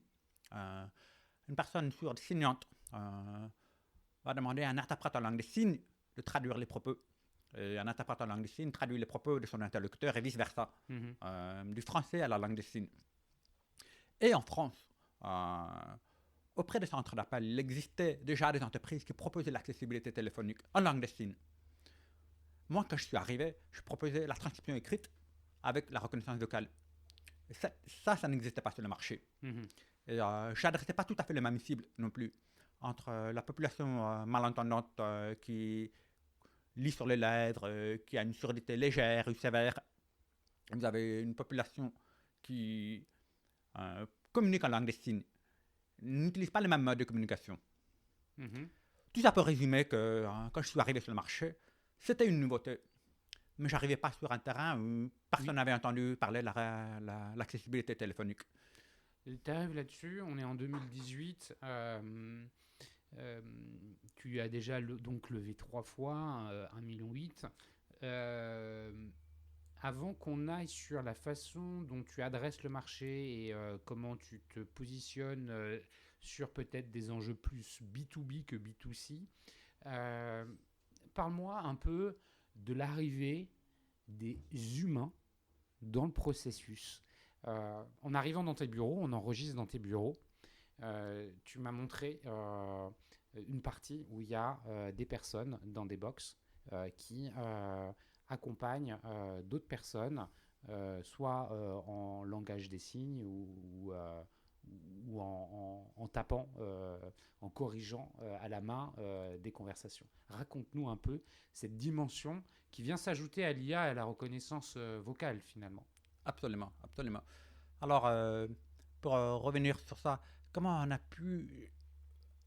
Une personne sourde signante va demander à un interprète en langue des signes de traduire les propos. Et un interprète en langue des signes traduit les propos de son interlocuteur et vice-versa, du français à la langue des signes. Et en France, auprès des centres d'appel, il existait déjà des entreprises qui proposaient l'accessibilité téléphonique en langue des signes. moi, quand je suis arrivé, je proposais la transcription écrite avec la reconnaissance vocale. Et ça n'existait pas sur le marché. Mhm. Et je n'adressais pas tout à fait les mêmes cibles non plus. Entre la population malentendante qui lit sur les lèvres, qui a une surdité légère ou sévère, vous avez une population qui communique en langue des signes, n'utilise pas les mêmes modes de communication. Mhm. Tout ça peut résumer que quand je suis arrivé sur le marché, c'était une nouveauté. Mais je n'arrivais pas sur un terrain où personne n'avait entendu parler de l'accessibilité téléphonique. Tu arrives là-dessus, on est en 2018. Tu as déjà donc levé 3 fois, 1,8 million. Avant qu'on aille sur la façon dont tu adresses le marché et comment tu te positionnes sur peut-être des enjeux plus B2B que B2C, parle-moi un peu de l'arrivée des humains dans le processus. En arrivant dans tes bureaux, on enregistre dans tes bureaux, tu m'as montré une partie où il y a des personnes dans des box qui accompagnent d'autres personnes, soit en langage des signes ou en tapant, en corrigeant à la main des conversations. Raconte-nous un peu cette dimension qui vient s'ajouter à l'IA et à la reconnaissance vocale finalement. Absolument, absolument. Alors, pour revenir sur ça, comment on a pu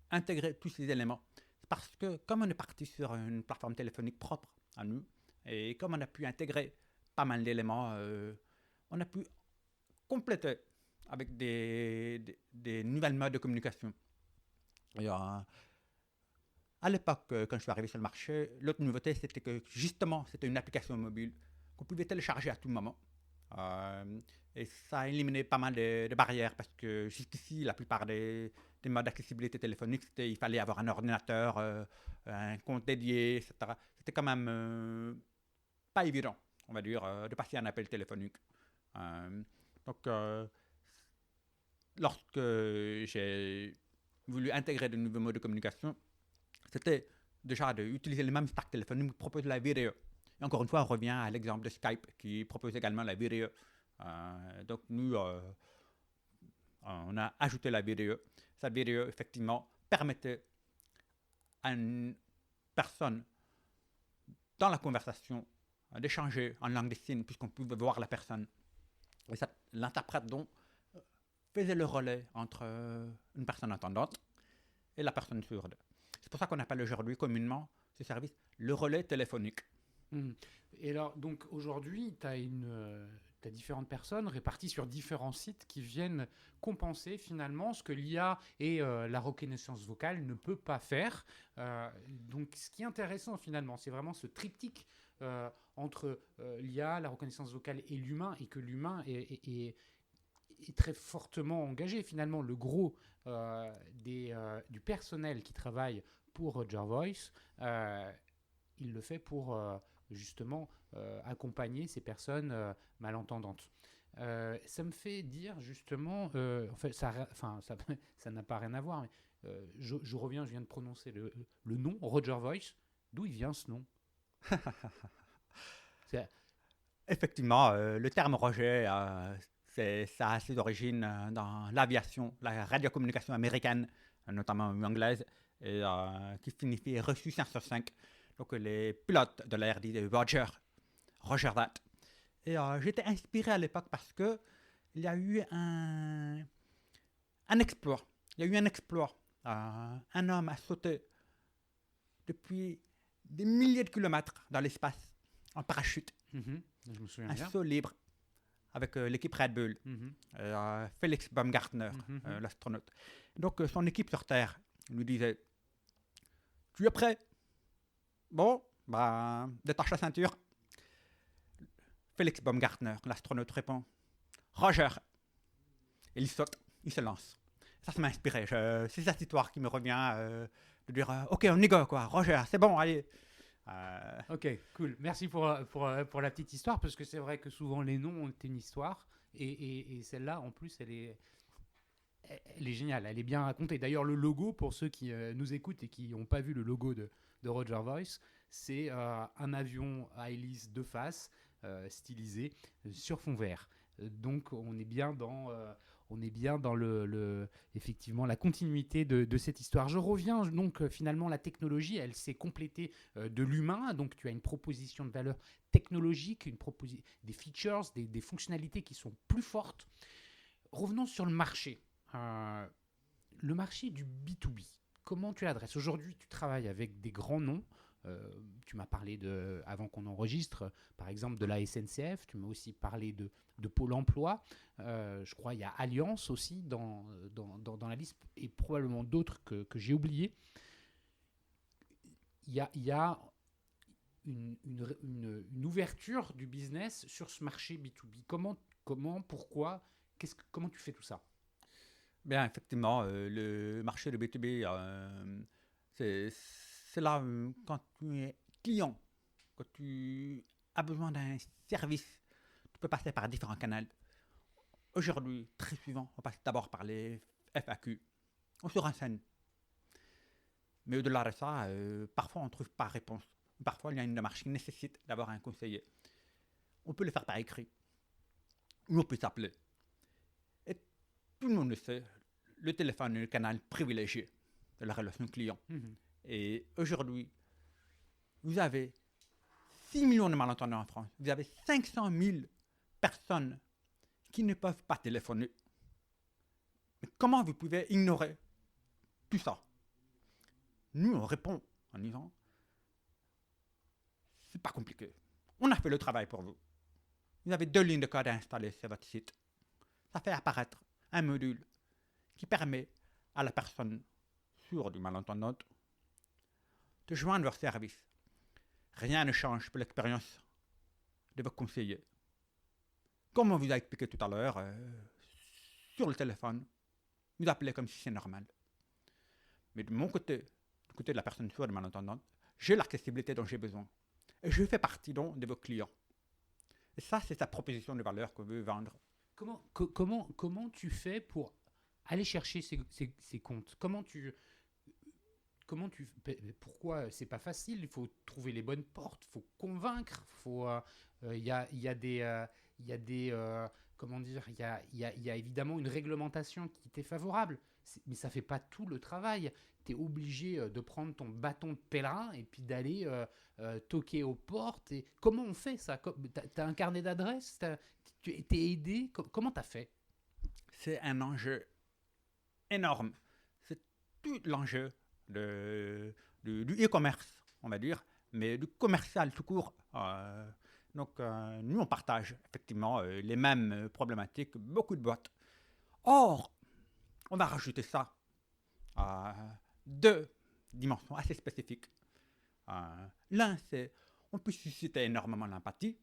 intégrer tous ces éléments? C'est parce que comme on est parti sur une plateforme téléphonique propre à nous, et comme on a pu intégrer pas mal d'éléments, on a pu compléter avec des nouvelles modes de communication. Et, à l'époque, quand je suis arrivé sur le marché, l'autre nouveauté, c'était que justement, c'était une application mobile qu'on pouvait télécharger à tout moment. Et ça a éliminé pas mal de barrières parce que jusqu'ici, la plupart des modes d'accessibilité téléphonique, il fallait avoir un ordinateur, un compte dédié, etc. C'était quand même pas évident, on va dire, de passer un appel téléphonique. Donc, lorsque j'ai voulu intégrer de nouveaux modes de communication, c'était déjà d'utiliser les mêmes stacks téléphoniques qui proposent la vidéo. Et encore une fois, on revient à l'exemple de Skype qui propose également la vidéo. Donc nous, on a ajouté la vidéo. Cette vidéo, effectivement, permettait à une personne dans la conversation d'échanger en langue des signes puisqu'on pouvait voir la personne. Et l'interprète donc faisait le relais entre une personne entendante et la personne sourde. C'est pour ça qu'on appelle aujourd'hui communément ce service le relais téléphonique. Et alors, donc aujourd'hui, tu as différentes personnes réparties sur différents sites qui viennent compenser finalement ce que l'IA et la reconnaissance vocale ne peut pas faire. Donc, ce qui est intéressant finalement, c'est vraiment ce triptyque entre l'IA, la reconnaissance vocale et l'humain, et que l'humain est très fortement engagé. Finalement, le gros du personnel qui travaille pour Roger Voice, il le fait pour justement accompagner ces personnes malentendantes. Ça me fait dire justement, en fait, ça n'a pas rien à voir, mais je reviens, je viens de prononcer le nom, Roger Voice. D'où il vient ce nom? Effectivement, le terme Roger, ça a ses origines dans l'aviation, la radiocommunication américaine, notamment anglaise, et, qui signifie reçu 505. Donc les pilotes de l'air disaient Roger that. Et j'étais inspiré à l'époque parce que il y a eu un exploit. Il y a eu un exploit. Un homme a sauté depuis des milliers de kilomètres dans l'espace en parachute. Je me souviens un bien. saut libre avec l'équipe Red Bull. Felix Baumgartner, l'astronaute. Donc son équipe sur Terre lui disait tu es prêt? Bon, bah, détache la ceinture. Felix Baumgartner, l'astronaute, répond Roger. Et il saute, il se lance. Ça m'a inspiré. C'est cette histoire qui me revient de dire ok, on y go, quoi. Roger, c'est bon, allez. Ok, cool. Merci pour la petite histoire, parce que c'est vrai que souvent les noms ont une histoire, et celle-là, en plus, elle est géniale, elle est bien racontée. D'ailleurs, le logo, pour ceux qui nous écoutent et qui n'ont pas vu le logo de Roger Voice, c'est un avion à hélice de face, stylisé, sur fond vert. Donc on est bien dans effectivement la continuité de cette histoire. Je reviens donc finalement la technologie, elle s'est complétée de l'humain, donc tu as une proposition de valeur technologique, des features, des fonctionnalités qui sont plus fortes. Revenons sur le marché. Le marché du B2B, comment tu l'adresses? Aujourd'hui, tu travailles avec des grands noms. Tu m'as parlé, avant qu'on enregistre, par exemple de la SNCF. Tu m'as aussi parlé de Pôle emploi. Je crois qu'il y a Alliance aussi dans la liste et probablement d'autres que j'ai oubliés. Il y a une ouverture du business sur ce marché B2B. Pourquoi, comment tu fais tout ça? Bien, effectivement, le marché de B2B, c'est là quand tu es client, quand tu as besoin d'un service, tu peux passer par différents canaux. Aujourd'hui, très souvent, on passe d'abord par les FAQ. On se renseigne. Mais au-delà de ça, parfois on ne trouve pas réponse. Parfois, il y a une démarche qui nécessite d'avoir un conseiller. On peut le faire par écrit. Ou on peut s'appeler. Et tout le monde le sait, le téléphone est le canal privilégié de la relation client. Et aujourd'hui, vous avez 6 millions de malentendants en France. Vous avez 500 000 personnes qui ne peuvent pas téléphoner. Mais comment vous pouvez ignorer tout ça? Nous, on répond en disant, c'est pas compliqué. On a fait le travail pour vous. Vous avez 2 lignes de code à installer sur votre site. Ça fait apparaître un module qui permet à la personne sourde ou malentendante de joindre leur service. Rien ne change pour l'expérience de vos conseillers. Comme on vous a expliqué tout à l'heure, sur le téléphone, vous appelez comme si c'est normal. Mais de mon côté, du côté de la personne sourde et malentendante, j'ai l'accessibilité dont j'ai besoin. Et je fais partie donc de vos clients. Et ça, c'est sa proposition de valeur qu'on veut vendre. Comment tu fais pour aller chercher ces comptes? Pourquoi c'est pas facile? Il faut trouver les bonnes portes, il faut convaincre, il y a des comment dire, il y a évidemment une réglementation qui t'est favorable, mais ça fait pas tout le travail. Tu es obligé de prendre ton bâton de pèlerin et puis d'aller toquer aux portes. Et comment on fait ça? Tu as un carnet d'adresses? Tu es aidé? Comment tu as fait? C'est un enjeu énorme. C'est tout l'enjeu du e-commerce, on va dire, mais du commercial tout court. Donc, nous, on partage effectivement les mêmes problématiques que beaucoup de boîtes. Or, on va rajouter ça à 2 dimensions assez spécifiques. L'un, c'est on peut susciter énormément l'empathie,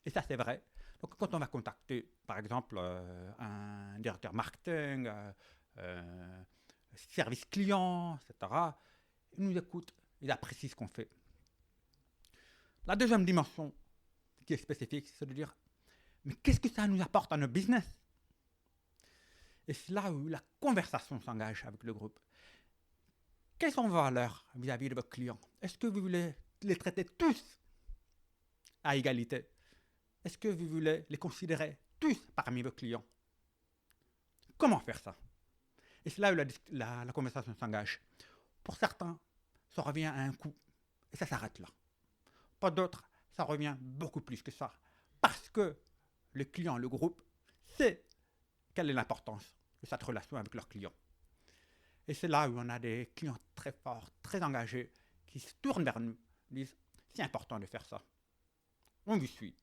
et ça, c'est vrai. Donc, quand on va contacter, par exemple, un directeur marketing, service client, etc., il nous écoute, il apprécie ce qu'on fait. La deuxième dimension qui est spécifique, c'est de dire, mais qu'est-ce que ça nous apporte à notre business? Et c'est là où la conversation s'engage avec le groupe. Quelles sont vos valeurs vis-à-vis de vos clients? Est-ce que vous voulez les traiter tous à égalité? Est-ce que vous voulez les considérer tous parmi vos clients? Comment faire ça? Et c'est là où la conversation s'engage. Pour certains, ça revient à un coût. Et ça s'arrête là. Pour d'autres, ça revient beaucoup plus que ça. Parce que le client, le groupe, sait quelle est l'importance de cette relation avec leurs clients. Et c'est là où on a des clients très forts, très engagés, qui se tournent vers nous, disent « c'est important de faire ça. On vous suit. »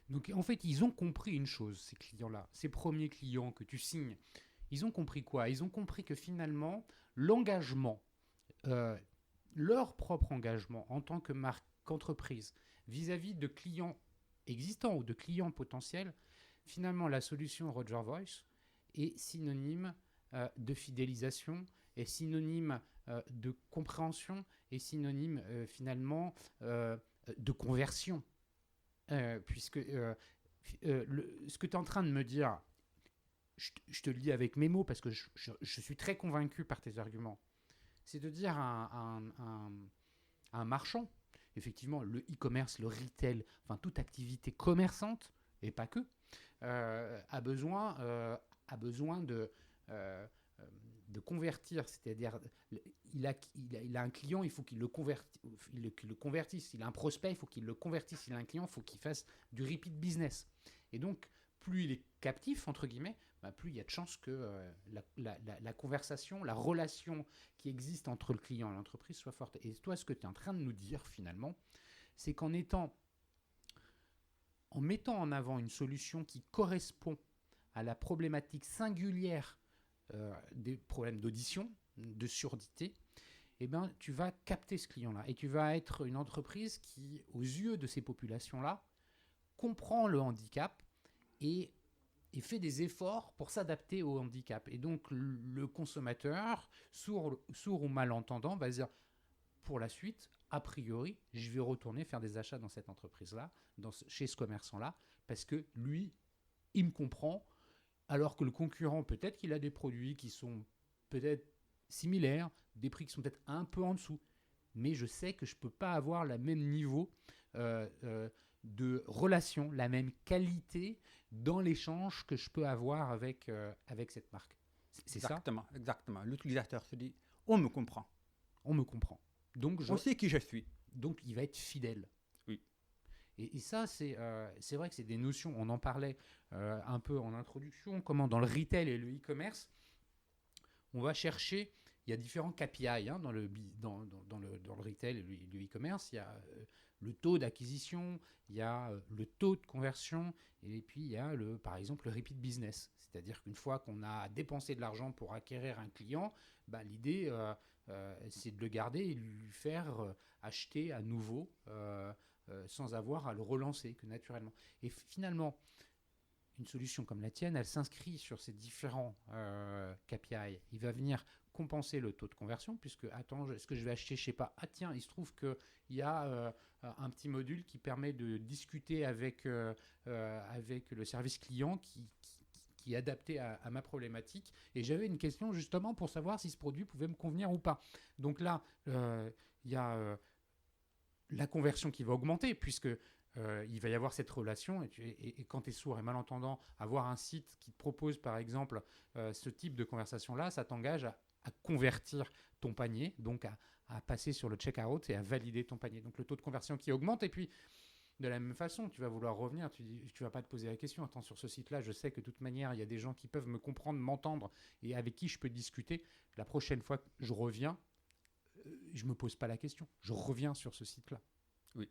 Donc en fait, ils ont compris une chose, ces clients-là, ces premiers clients que tu signes. Ils ont compris quoi? Ils ont compris que finalement, l'engagement, leur propre engagement en tant que marque, qu'entreprise, vis-à-vis de clients existants ou de clients potentiels, finalement, la solution Roger Voice est synonyme de fidélisation, est synonyme de compréhension, est synonyme finalement de conversion. Puisque ce que tu es en train de me dire, je te le dis avec mes mots parce que je suis très convaincu par tes arguments, c'est de dire à un marchand. Effectivement, le e-commerce, le retail, enfin toute activité commerçante, et pas que, a besoin de, euh, de convertir. C'est-à-dire, il a un client, il faut qu'il le convertisse. Il a un prospect, il faut qu'il le convertisse. Il a un client, il faut qu'il fasse du repeat business. Et donc, plus il est captif, entre guillemets, plus il y a de chances que la conversation, la relation qui existe entre le client et l'entreprise soit forte. Et toi, ce que tu es en train de nous dire, finalement, c'est qu'en mettant en avant une solution qui correspond à la problématique singulière des problèmes d'audition, de surdité, eh ben, tu vas capter ce client-là. Et tu vas être une entreprise qui, aux yeux de ces populations-là, comprend le handicap et fait des efforts pour s'adapter au handicap. Et donc, le consommateur, sourd ou malentendant, va se dire, pour la suite, a priori, je vais retourner faire des achats dans cette entreprise-là, chez ce commerçant-là, parce que lui, il me comprend, alors que le concurrent, peut-être qu'il a des produits qui sont peut-être similaires, des prix qui sont peut-être un peu en dessous, mais je sais que je ne peux pas avoir le même niveau de relation, la même qualité dans l'échange que je peux avoir avec cette marque. C'est ça ? Exactement. L'utilisateur se dit, on me comprend. On me comprend. Donc on sait qui je suis. Donc il va être fidèle. Oui. Et ça, c'est vrai que c'est des notions, on en parlait un peu en introduction, comment dans le retail et le e-commerce, on va chercher, il y a différents KPI dans le retail et le e-commerce, il y a le taux d'acquisition, il y a le taux de conversion, et puis il y a par exemple le repeat business. C'est-à-dire qu'une fois qu'on a dépensé de l'argent pour acquérir un client, l'idée c'est de le garder et de lui faire acheter à nouveau sans avoir à le relancer, que naturellement. Et finalement, une solution comme la tienne, elle s'inscrit sur ces différents KPI. Il va venir compenser le taux de conversion, puisque, attends, est-ce que je vais acheter, je ne sais pas, ah tiens, il se trouve qu'il y a un petit module qui permet de discuter avec le service client qui est adapté à ma problématique. Et j'avais une question justement pour savoir si ce produit pouvait me convenir ou pas. Donc là, il y a la conversion qui va augmenter, puisque il va y avoir cette relation, et quand tu es sourd et malentendant, avoir un site qui te propose par exemple ce type de conversation-là, ça t'engage à convertir ton panier, donc à passer sur le check-out et à valider ton panier. Donc le taux de conversion qui augmente, et puis de la même façon, tu vas vouloir revenir, tu vas pas te poser la question, attends, sur ce site-là, je sais que de toute manière, il y a des gens qui peuvent me comprendre, m'entendre, et avec qui je peux discuter. La prochaine fois que je reviens, je me pose pas la question, je reviens sur ce site-là. Oui.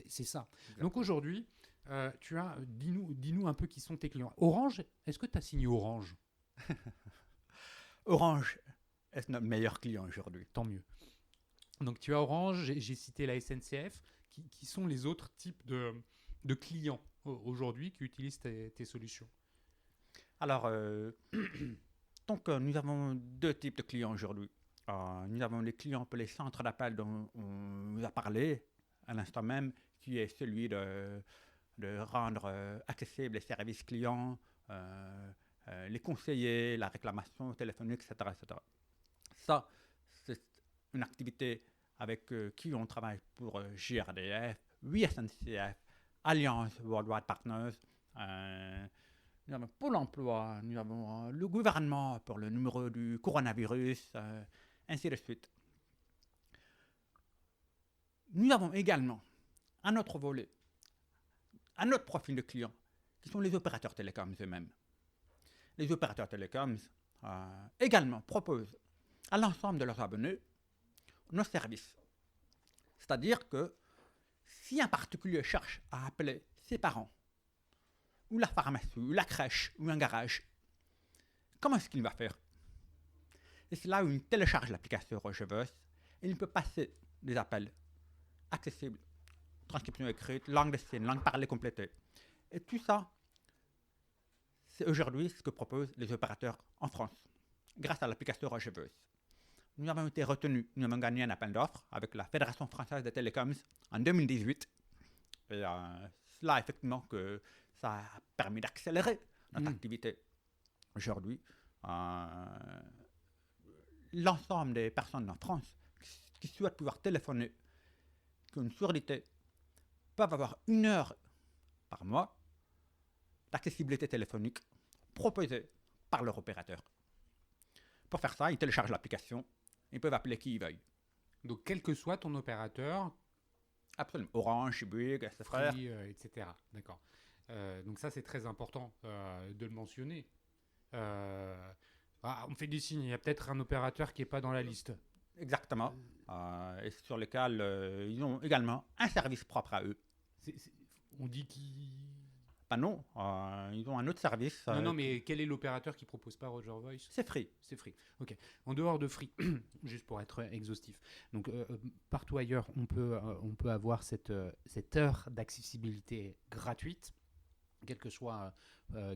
C'est ça. Exactement. Donc aujourd'hui, dis-nous un peu qui sont tes clients. Orange, est-ce que tu as signé Orange ? Orange est notre meilleur client aujourd'hui. Tant mieux. Donc tu as Orange, j'ai cité la SNCF. Qui sont les autres types de clients aujourd'hui qui utilisent tes solutions ? Alors, donc nous avons deux types de clients aujourd'hui. Nous avons les clients pour les centres d'appel dont on nous a parlé à l'instant même, qui est celui de rendre accessibles les services clients, les conseillers, la réclamation téléphonique, etc., etc. Ça, c'est une activité avec qui on travaille pour GRDF, 8 SNCF, Alliance Worldwide Partners, nous avons Pôle emploi, nous avons le gouvernement pour le numéro du coronavirus, ainsi de suite. Nous avons également un autre volet, un autre profil de clients, qui sont les opérateurs télécoms eux-mêmes. Les opérateurs télécoms également proposent à l'ensemble de leurs abonnés nos services. C'est-à-dire que si un particulier cherche à appeler ses parents, ou la pharmacie, ou la crèche, ou un garage, comment est-ce qu'il va faire ? Et c'est là où il télécharge l'application Rogeveus et il peut passer des appels accessibles, transcription écrite, langue des signes, langue parlée complétée. Et tout ça, c'est aujourd'hui ce que proposent les opérateurs en France, grâce à l'application Rogeveus. Nous avons été retenus, nous avons gagné un appel d'offres avec la Fédération française des télécoms en 2018. Et c'est là, effectivement, que ça a permis d'accélérer notre activité. Aujourd'hui, l'ensemble des personnes en France qui souhaitent pouvoir téléphoner qu'une surdité peuvent avoir 1 heure par mois d'accessibilité téléphonique proposée par leur opérateur. Pour faire ça, ils téléchargent l'application, ils peuvent appeler qui ils veulent. Donc, quel que soit ton opérateur, Absolument. Orange, Bouygues, SFR. Free, etc. D'accord. Donc ça, c'est très important de le mentionner. On me fait des signes, il y a peut-être un opérateur qui n'est pas dans la liste. Exactement. Et sur lequel ils ont également un service propre à eux. On dit qu'ils... Ben non, ils ont un autre service. Non, mais quel est l'opérateur qui propose pas Roger Voice? C'est Free. C'est Free. Ok. En dehors de Free, juste pour être exhaustif. Donc partout ailleurs, on peut avoir cette heure d'accessibilité gratuite, quels que soient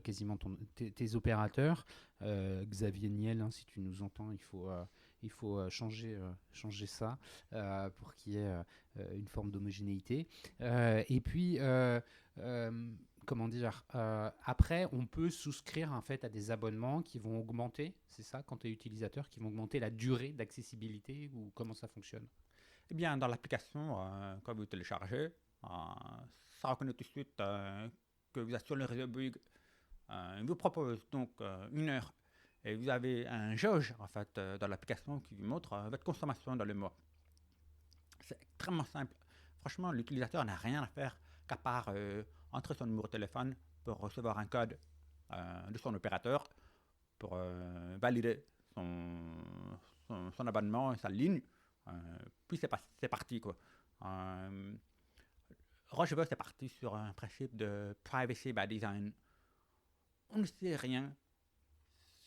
quasiment tes opérateurs. Xavier Niel, hein, si tu nous entends, il faut changer ça pour qu'il y ait une forme d'homogénéité. Et puis, comment dire, après, on peut souscrire en fait à des abonnements qui vont augmenter, c'est ça, quand tu es utilisateur, qui vont augmenter la durée d'accessibilité, ou comment ça fonctionne? Eh bien, dans l'application, quand vous téléchargez, ça reconnaît tout de suite que vous êtes sur le réseau Bouygues. Il vous propose donc 1 heure. Et vous avez un jauge en fait dans l'application qui vous montre votre consommation dans le mois. C'est extrêmement simple. Franchement, l'utilisateur n'a rien à faire qu'à part entrer son numéro de téléphone pour recevoir un code de son opérateur pour valider son abonnement et sa ligne. Puis c'est parti, quoi. Rochevox est parti sur un principe de privacy by design. On ne sait rien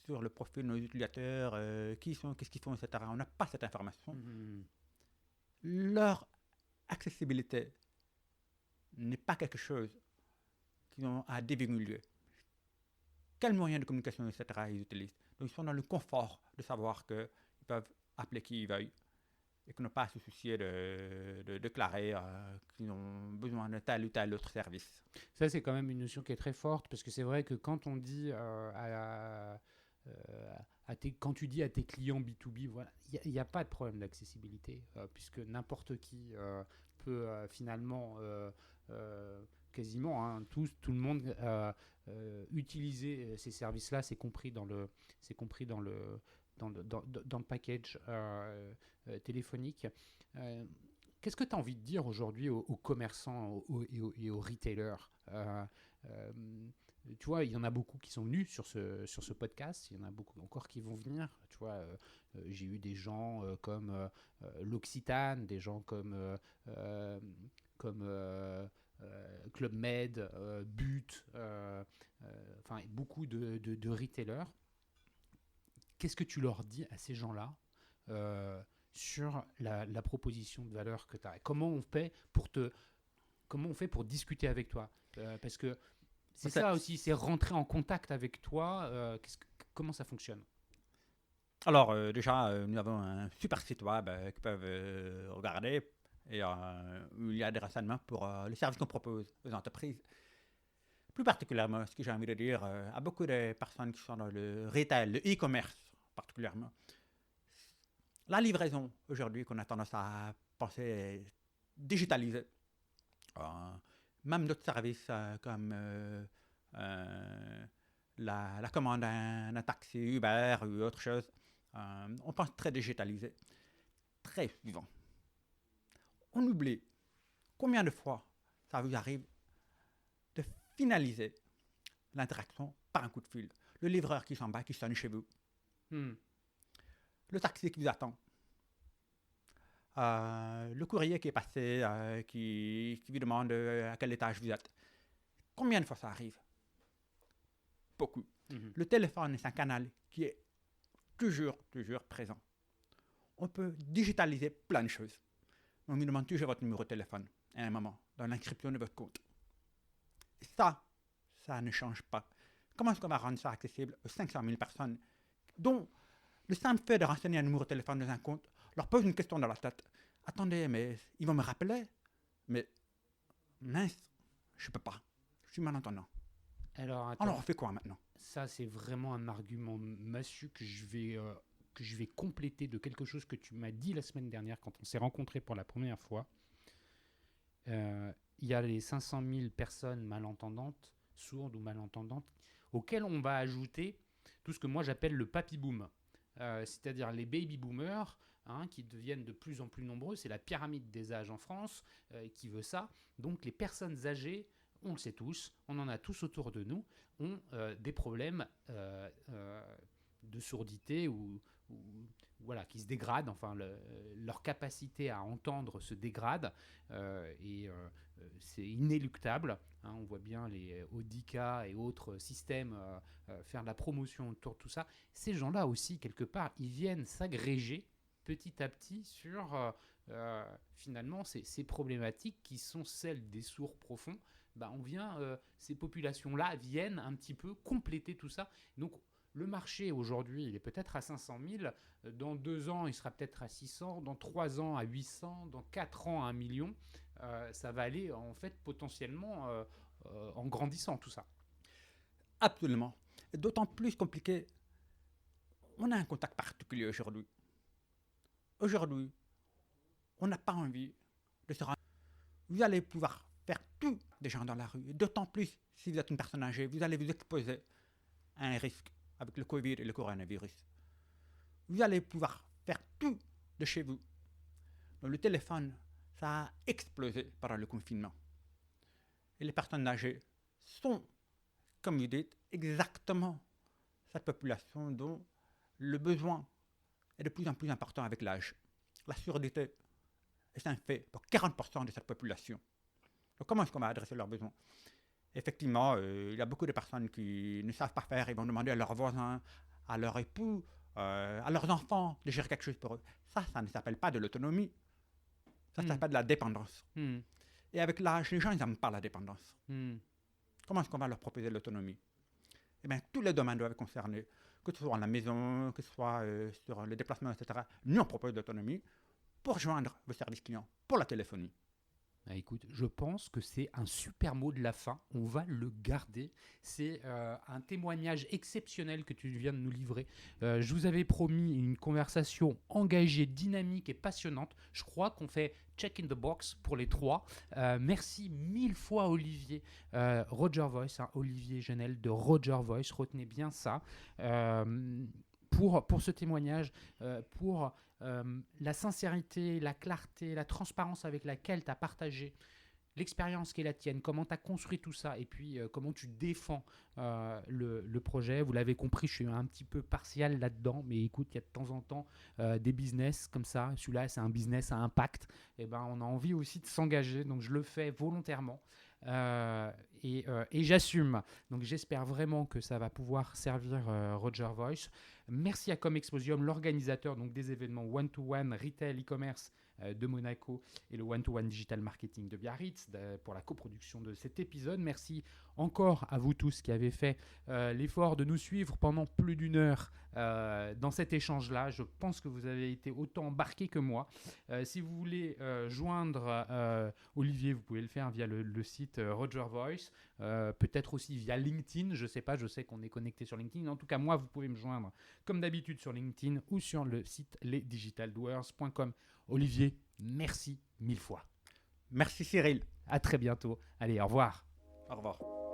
sur le profil de nos utilisateurs, qui ils sont, qu'est-ce qu'ils font, etc. On n'a pas cette information. Leur accessibilité n'est pas quelque chose qu'ils ont à divulguer. Quels moyens de communication, etc. ils utilisent. Donc ils sont dans le confort de savoir qu'ils peuvent appeler qui ils veulent et qu'ils n'ont pas à se soucier de déclarer qu'ils ont besoin de tel ou tel autre service. Ça, c'est quand même une notion qui est très forte, parce que c'est vrai que quand on dit quand tu dis à tes clients B2B, voilà, il n'y a pas de problème d'accessibilité, puisque n'importe qui peut finalement quasiment tout le monde utiliser ces services-là. C'est compris dans le package téléphonique. Qu'est-ce que tu as envie de dire aujourd'hui aux commerçants et aux retailers? Tu vois, il y en a beaucoup qui sont venus sur ce podcast, il y en a beaucoup encore qui vont venir. Tu vois, j'ai eu des gens comme l'Occitane, des gens comme Club Med, But, enfin beaucoup de retailers. Qu'est-ce que tu leur dis à ces gens-là sur la proposition de valeur que tu as? Comment on fait pour discuter avec toi? Parce que c'est ça aussi, c'est rentrer en contact avec toi. Comment ça fonctionne? Alors, déjà, nous avons un super site web qu'ils peuvent regarder et où il y a des renseignements pour les services qu'on propose aux entreprises. Plus particulièrement, ce que j'ai envie de dire à beaucoup de personnes qui sont dans le retail, le e-commerce particulièrement. La livraison, aujourd'hui, qu'on a tendance à penser digitalisée. Même d'autres services comme la commande d'un taxi, Uber ou autre chose, on pense très digitalisé. Très souvent. On oublie combien de fois ça vous arrive de finaliser l'interaction par un coup de fil. Le livreur qui s'en va, qui sonne chez vous. Le taxi qui vous attend. Le courrier qui est passé, qui vous demande à quel étage vous êtes. Combien de fois ça arrive? Beaucoup. Le téléphone est un canal qui est toujours présent. On peut digitaliser plein de choses. On vous demande toujours votre numéro de téléphone à un moment, dans l'inscription de votre compte. Et ça ne change pas. Comment est-ce qu'on va rendre ça accessible aux 500 000 personnes dont le simple fait de renseigner un numéro de téléphone dans un compte leur pose une question dans la tête. Attendez, mais ils vont me rappeler? Mais mince, je peux pas. Je suis malentendant. Alors on fait quoi maintenant? Ça, c'est vraiment un argument massue que je vais compléter de quelque chose que tu m'as dit la semaine dernière quand on s'est rencontrés pour la première fois. il y a les 500 000 personnes malentendantes, sourdes ou malentendantes, auxquelles on va ajouter tout ce que moi j'appelle le papy boom. C'est-à-dire les baby boomers, qui deviennent de plus en plus nombreux. C'est la pyramide des âges en France qui veut ça. Donc les personnes âgées, on le sait tous, on en a tous autour de nous, ont des problèmes de sourdité ou voilà, qui se dégradent. Enfin, leur capacité à entendre se dégrade et c'est inéluctable. On voit bien les Audica et autres systèmes faire de la promotion autour de tout ça. Ces gens-là aussi, quelque part, ils viennent s'agréger petit à petit sur finalement ces problématiques qui sont celles des sourds profonds. Ces populations-là viennent un petit peu compléter tout ça. Donc le marché aujourd'hui, il est peut-être à 500 000. Dans 2 ans, il sera peut-être à 600. Dans 3 ans, à 800. Dans 4 ans, à 1 million. Ça va aller en fait potentiellement en grandissant tout ça. Absolument. Et d'autant plus compliqué, on a un contact particulier aujourd'hui. Aujourd'hui, on n'a pas envie de se rendre. Vous allez pouvoir faire tout des gens dans la rue. Et d'autant plus, si vous êtes une personne âgée, vous allez vous exposer à un risque avec le Covid et le coronavirus. Vous allez pouvoir faire tout de chez vous. Donc, le téléphone, ça a explosé pendant le confinement. Et les personnes âgées sont, comme vous dites, exactement cette population dont le besoin est de plus en plus important avec l'âge. La surdité est un fait pour 40% de cette population. Donc comment est-ce qu'on va adresser leurs besoins? Effectivement, il y a beaucoup de personnes qui ne savent pas faire. Ils vont demander à leurs voisins, à leur époux, à leurs enfants de gérer quelque chose pour eux. Ça ne s'appelle pas de l'autonomie. Ça s'appelle de la dépendance. Et avec l'âge, les gens, ils n'aiment pas la dépendance. Comment est-ce qu'on va leur proposer l'autonomie? Eh bien, tous les domaines doivent être concernés, que ce soit à la maison, que ce soit sur le déplacement, etc. Nous, on propose l'autonomie pour joindre vos services clients, pour la téléphonie. Écoute, je pense que c'est un super mot de la fin. On va le garder. C'est un témoignage exceptionnel que tu viens de nous livrer. Je vous avais promis une conversation engagée, dynamique et passionnante. Je crois qu'on fait check in the box pour les 3. Merci 1000 fois Olivier. Roger Voice, Olivier Genel de Roger Voice. Retenez bien ça. Pour ce témoignage, pour la sincérité, la clarté, la transparence avec laquelle tu as partagé l'expérience qui est la tienne, comment tu as construit tout ça et puis comment tu défends le projet. Vous l'avez compris, je suis un petit peu partial là-dedans, mais écoute, il y a de temps en temps des business comme ça. Celui-là, c'est un business à impact. Et on a envie aussi de s'engager, donc je le fais volontairement. Et j'assume. Donc j'espère vraiment que ça va pouvoir servir Roger Voice. Merci à Comexposium, l'organisateur donc des événements one-to-one retail e-commerce de Monaco et le one-to-one digital marketing de Biarritz pour la coproduction de cet épisode. Merci encore à vous tous qui avez fait l'effort de nous suivre pendant plus d'1 heure dans cet échange-là. Je pense que vous avez été autant embarqués que moi. Si vous voulez joindre Olivier, vous pouvez le faire via le site Roger Voice, peut-être aussi via LinkedIn, je sais pas, je sais qu'on est connecté sur LinkedIn. En tout cas, moi, vous pouvez me joindre comme d'habitude sur LinkedIn ou sur le site lesdigitaldoers.com. Olivier, merci 1000 fois. Merci Cyril. À très bientôt. Allez, au revoir. Au revoir.